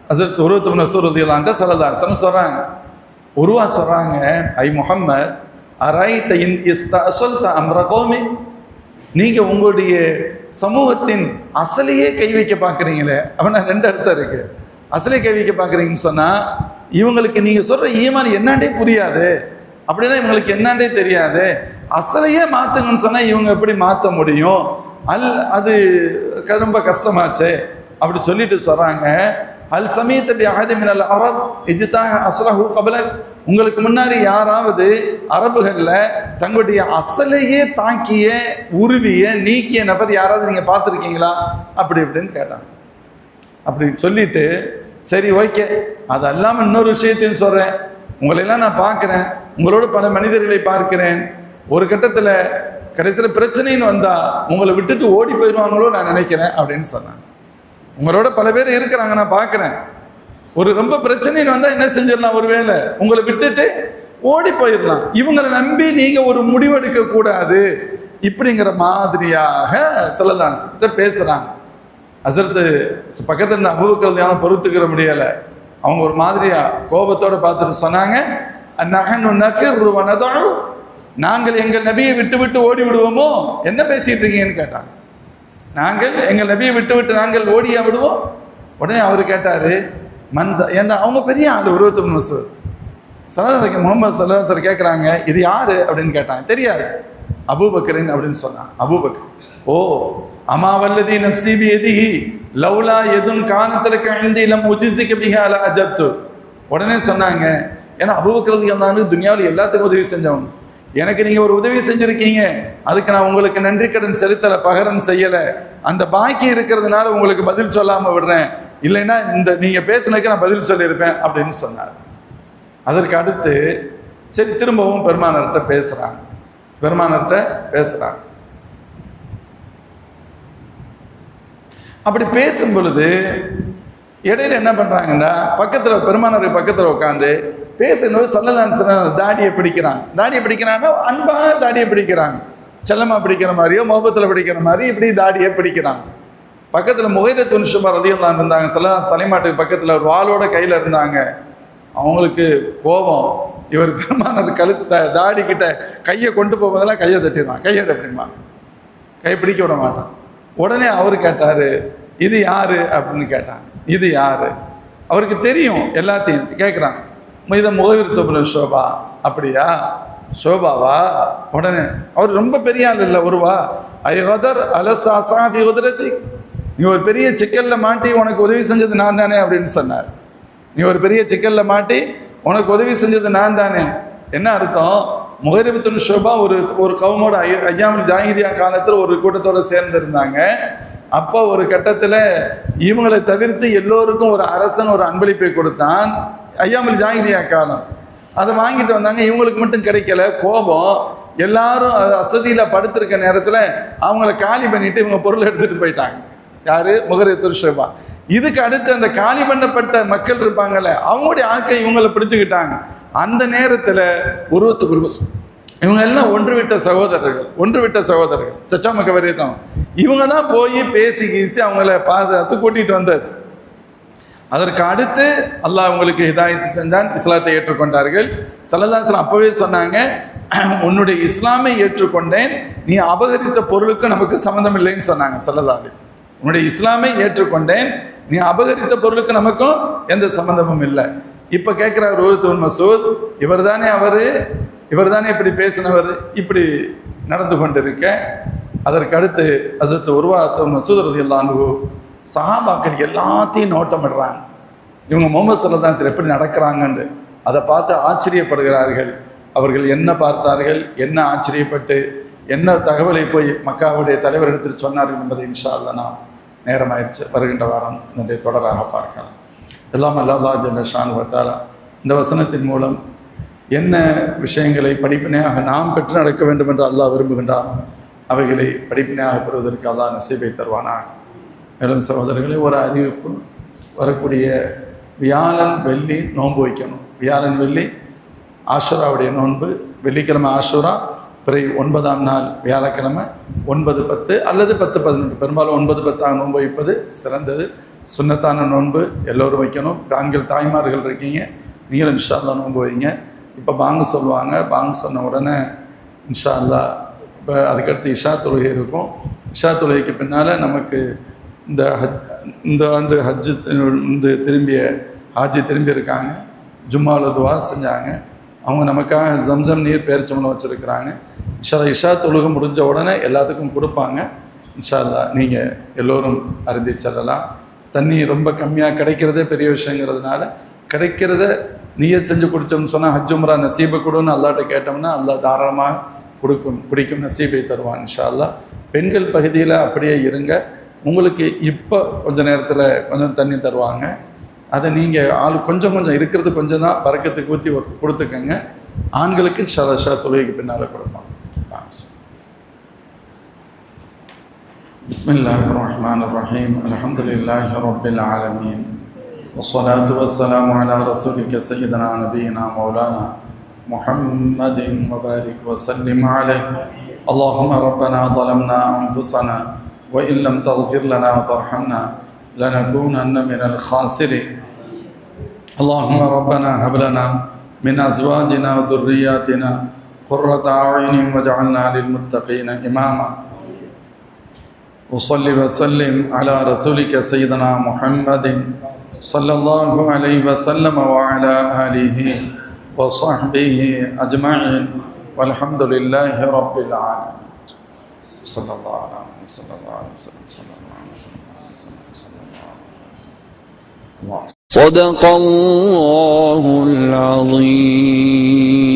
ஹஸரத் உர்வத் இப்னு மஸ்ஊத் ரலியல்லாஹு அன்ஹு ஸல்லல்லாஹு அலைஹி வஸல்லம் சொல்கிறாங்க. உருவா சொல்கிறாங்க, ஐ முஹம்மத் அரைத இன் இஸ்தஅஸல்த அம்ர கௌமி, நீங்கள் உங்களுடைய சமூகத்தின் அசலையே கை வைக்க பார்க்குறீங்களே. அப்படின்னா ரெண்டு அர்த்தம் இருக்குது. அசலையே கை வைக்க பார்க்குறீங்கன்னு சொன்னால் இவங்களுக்கு நீங்கள் சொல்கிற ஈமான் என்னாண்டே புரியாது, அப்படின்னா இவங்களுக்கு என்னாண்டே தெரியாது. அசலையே மாற்றுங்கன்னு சொன்னால் இவங்க எப்படி மாற்ற முடியும், அது ரொம்ப கஷ்டமாச்சு அப்படி சொல்லிட்டு சொல்கிறாங்க. அல் சமீத பி அஹதி மினல் அரப் இஜ்தாக அஸ்லஹு கபலக், உங்களுக்கு முன்னாடி யாராவது அரபுகளில் தங்களுடைய அசலையே தாக்கிய உருவிய நீக்கிய நபர் யாராவது நீங்கள் பார்த்துருக்கீங்களா அப்படி இப்படின்னு கேட்டாங்க. அப்படி சொல்லிட்டு சரி ஓகே, அது அல்லாமல் இன்னொரு விஷயத்தையும் சொல்கிறேன், உங்களெல்லாம் நான் பார்க்குறேன், உங்களோட பல மனிதர்களை பார்க்கிறேன், ஒரு கட்டத்தில் கடைசியில் பிரச்சனைன்னு வந்தால் உங்களை விட்டுட்டு ஓடி போயிடுவாங்களோ நான் நினைக்கிறேன் அப்படின்னு சொன்னாங்க. உங்களோட பல பேர் இருக்கிறாங்க, நான் பார்க்குறேன், ஒரு ரொம்ப பிரச்சனைன்னு வந்தால் என்ன செஞ்சிடலாம், ஒருவேளை உங்களை விட்டுட்டு ஓடி போயிடலாம், இவங்களை நம்பி நீங்கள் ஒரு முடிவெடுக்க கூடாது இப்படிங்கிற மாதிரியாக ஸல்லல்லாஹு அலைஹி வஸல்லம் பேசுகிறாங்க. ஹஸரத் பக்கத்தில் அபூபக்கர் யாரும் பொறுத்துக்கிற முடியலை, அவங்க ஒரு மாதிரியா கோபத்தோடு பார்த்துட்டு சொன்னாங்க, நஹனு நஃபிர் வ நதஉ, நாங்கள் எங்கள் நபியை விட்டு விட்டு ஓடி விடுவோமோ? என்ன பேசிட்டு இருக்கீங்கன்னு கேட்டாங்க. நாங்கள் எங்கள் நபியை விட்டு விட்டு நாங்கள் ஓடியா விடுவோம்? உடனே அவர் கேட்டாரு, ஏன்னா அவங்க பெரிய ஆள், 23 வருஷம். சல்லல்லாஹு முகமது ஸல்லல்லாஹு கேட்குறாங்க, இது யாரு அப்படின்னு கேட்டாங்க. தெரியாது. அபூபக்கரின் அப்படின்னு சொன்னான். அபூபக்கர். ஓ அமா வல்லதி நஃப்ஸி பியதிஹி லவ்லா யதுன் கானத் இந்தி லம் உஜிஸிக பிஹா லா அஜப்து. உடனே சொன்னாங்க, ஏன்னா அபூபக்கர் ரலியல்லாஹு அன்ஹு துனியாவில் எல்லாத்துக்கும் உதவி செஞ்சவங்க. எனக்கு நீங்க ஒரு உதவி செஞ்சிருக்கீங்க, அதுக்கு நான் உங்களுக்கு நன்றி கடன் செலுத்தலை, பகரம் செய்யலை. அந்த பாக்கி இருக்கிறதுனால உங்களுக்கு பதில் சொல்லாம விடுறேன், இல்லைன்னா இந்த நீங்க பேசினதுக்கு நான் பதில் சொல்லியிருப்பேன் அப்படின்னு சொன்னார். அதற்கு அடுத்து சரி திரும்பவும் பெருமானார்கிட்ட பேசுறாங்க. அப்படி பேசும் பொழுது இடையில என்ன பண்றாங்கன்னா, பெருமானார் பக்கத்துல உட்காந்து பேசணும். ஸல்லல்லாஹு தாடியை பிடிக்கிறாங்கன்னா அன்பான தாடியை பிடிக்கிறாங்க, செல்லமா பிடிக்கிற மாதிரியோ முகபத்துல பிடிக்கிற மாதிரி இப்படி தாடியை பிடிக்கிறாங்க. பக்கத்துல முகைரத் பின் ஷுபா ரலியல்லாஹு அன்ஹு இருந்தாங்க. ஸல்லல்லாஹு தலைமாட்டுக்கு பக்கத்துல ஒரு வாளோட கையில இருந்தாங்க. அவங்களுக்கு கோபம். இவர் பெருமானார் தாடி கிட்ட கையை கொண்டு போவதெல்லாம் கையை தட்டிடுவான், கையெடு அப்படிமா, கை பிடிக்க விட மாட்டான். உடனே அவர் கேட்டாரு, இது யாரு அப்படின்னு கேட்டாங்க. இது யாரு? அவருக்கு தெரியும் எல்லாத்தையும். கேட்குறாங்க, இதை முகைரத் பின் ஷுபா. அப்படியா, ஷோபாவா? உடனே அவர் ரொம்ப பெரிய ஆள் இல்லை, ஒருவா ஐஹதர் அலஸ்தாசா ஃபி குத்ரதி, நீ ஒரு பெரிய சிக்கல்ல மாட்டி உனக்கு உதவி செஞ்சது நான் தானே அப்படின்னு சொன்னார். நீ ஒரு பெரிய சிக்கல்ல மாட்டி உனக்கு உதவி செஞ்சது நான் தானே. என்ன அர்த்தம்? முகைரத் பின் ஷுபா ஒரு கவுமோட ஐயாமுல் ஜாஹிலியா காலத்தில் ஒரு கூட்டத்தோடு சேர்ந்திருந்தாங்க. அப்போ ஒரு கட்டத்தில் இவங்களை தவிர்த்து எல்லோருக்கும் ஒரு அரசன் ஒரு அன்பளிப்பை கொடுத்தான். ஐயாமுல் ஜாஹிலியா காலம். அதை வாங்கிட்டு வந்தாங்க. இவங்களுக்கு மட்டும் கிடைக்கல. கோபம். எல்லாரும் அசதியில படுத்திருக்க நேரத்தில் அவங்கள காலி பண்ணிட்டு இவங்க பொருளை எடுத்துட்டு போயிட்டாங்க. யாரு? முகைரத் பின் ஷுபா. இதுக்கு அடுத்து அந்த காலி பண்ணப்பட்ட மக்கள் இருப்பாங்கல்ல, அவங்களுடைய ஆட்களை இவங்களை பிடிச்சுக்கிட்டாங்க. அந்த நேரத்தில் இவங்க எல்லாம் ஒன்று விட்ட சகோதரர்கள் சச்சா மக்கவரேதான். இவங்க தான் போய் பேசி கீசி அவங்கள பாதுகாத்து கூட்டிட்டு வந்தது. அதற்கு அடுத்து அல்லாஹ் உங்களுக்கு ஹிதாயத்து செஞ்சான், இஸ்லாத்தை ஏற்றுக்கொண்டார்கள். ஸல்லல்லாஹு அலைஹி வஸல்லம் அப்பவே சொன்னாங்க, உன்னுடைய இஸ்லாமை ஏற்றுக்கொண்டேன், நீ அபகரித்த பொருளுக்கு நமக்கு சம்மந்தம் இல்லைன்னு சொன்னாங்க. ஸல்லல்லாஹு அலைஹி வஸல்லம் உன்னுடைய இஸ்லாமை ஏற்றுக்கொண்டேன், நீ அபகரித்த பொருளுக்கு நமக்கும் எந்த சம்பந்தமும் இல்லை. இப்ப கேட்கிறார் உருவத்துவன் மசூத், இவர் தானே இப்படி பேசினவர், இப்படி நடந்து கொண்டிருக்க. அதற்கு அடுத்து ஹஸரத் உர்வாத்துவன் மசூத் ரலியல்லாஹு அன்ஹு சஹாபாக்கள் எல்லாத்தையும் நோட்டமிடுறாங்க. இவங்க முஹம்மது ஸல்லல்லாஹு அலைஹி வஸல்லம் எப்படி நடக்கிறாங்கன்னு அதை பார்த்து ஆச்சரியப்படுகிறார்கள். அவர்கள் என்ன பார்த்தார்கள், என்ன ஆச்சரியப்பட்டு என்ன தகவலை போய் மக்காவுடைய தலைவர் எடுத்துட்டு சொன்னார்கள் என்பதை இன்ஷா அல்லாஹ் நாம் நேரமாயிருச்சு, வருகின்ற வாரம் இதனுடைய தொடராக பார்க்கலாம். எல்லாம் அல்லாஹ் ஜல்ல ஷானுஹு வ தஆலா இந்த வசனத்தின் மூலம் என்ன விஷயங்களை படிப்பினையாக நாம் பெற்று நடக்க வேண்டும் என்று அல்லாஹ் விரும்புகின்றார், அவைகளை படிப்பினையாக பெறுவதற்கு அல்லாஹ் நசீபை தருவானாக. மேலும் சகோதரர்களே, ஒரு அறிவிப்பு, வரக்கூடிய வியாழன் வெள்ளி நோன்பு வைக்கணும். வியாழன் வெள்ளி ஆஷுராவுடைய நோன்பு. வெள்ளிக்கிழமை ஆஷுரா, பிறை 9ஆம் நாள் வியாழக்கிழமை 9, 10 அல்லது 10, 11. பெரும்பாலும் 9, 10 நோன்பு வைப்பது சிறந்தது. சுன்னத்தான நோன்பு எல்லோரும் வைக்கணும். ஆண்கள் தாய்மார்கள் இருக்கீங்க, நீங்களும் இன்ஷா அல்லாஹ் நோன்பு வைங்க. இப்போ பாங்கு சொல்லுவாங்க, பாங்கு சொன்ன உடனே இன்ஷா அல்லாஹ் இப்போ அதுக்கடுத்து இஷா தொழுகை இருக்கும். இஷா தொழுகைக்கு பின்னால் நமக்கு இந்த ஆண்டு ஹாஜி திரும்பி இருக்காங்க. ஜும்மாவில் துவா செஞ்சாங்க. அவங்க நமக்காக ஜம்சம் நீர் பேரிச்சம்பழம் வச்சுருக்கிறாங்க. இன்ஷா அல்லாஹ் இஷா தொழுகை முடிஞ்ச உடனே எல்லாத்துக்கும் கொடுப்பாங்க. இன்ஷா அல்லாஹ் நீங்கள் எல்லோரும் அருந்தி செல்லலாம். தண்ணி ரொம்ப கம்மியாக கிடைக்கிறதே பெரிய விஷயங்கிறதுனால கிடைக்கிறத நீயே செஞ்சு குடித்தோம்னு சொன்னால் ஹஜ் உம்ரா நசீபை கொடுன்னு அல்லாட்ட கேட்டோம்னா அல்லாஹ் தாராளமாக குடிக்கும் நசீபை தருவான் இன்ஷா அல்லாஹ். பெண்கள் பகுதியில் அப்படியே இருங்க. உங்களுக்கு இப்போ கொஞ்சம் நேரத்தில் கொஞ்சம் தண்ணி தருவாங்க. அதை நீங்கள் கொஞ்சம் இருக்கிறது கொஞ்சம் தான் பறக்கத்துக்கு ஊற்றி கொடுத்துக்கங்க. ஆண்களுக்கு ஷா தொழுகைக்கு பின்னால் கொடுப்பாங்க. பிஸ்மில்லாஹிர் ரஹ்மானிர் ரஹீம். அல்ஹம்துலில்லாஹி ரப்பில் ஆலமீன். வஸ்ஸலாத்து வஸ்ஸலாமு அலா ரசூலிக சய்யிதனா நபியினா மௌலானா முஹம்மதின் வபாரிக் வஸல்லிம் அலைஹி. اللهم ربنا ظلمنا أنفسنا وإن لم تغفر لنا وترحمنا لنكونن من الخاسرين. اللهم ربنا هب لنا من أزواجنا وذرياتنا قرة أعين واجعلنا للمتقين إماما. وصل وسلم على رسولك سيدنا محمد صلى الله عليه وسلم وعلى آله وصحبه أجمعين والحمد لله رب العالمين. صلى الله عليه وسلم صلى الله عليه وسلم صلى الله عليه وسلم صلى الله عليه وسلم. صدق الله العظيم.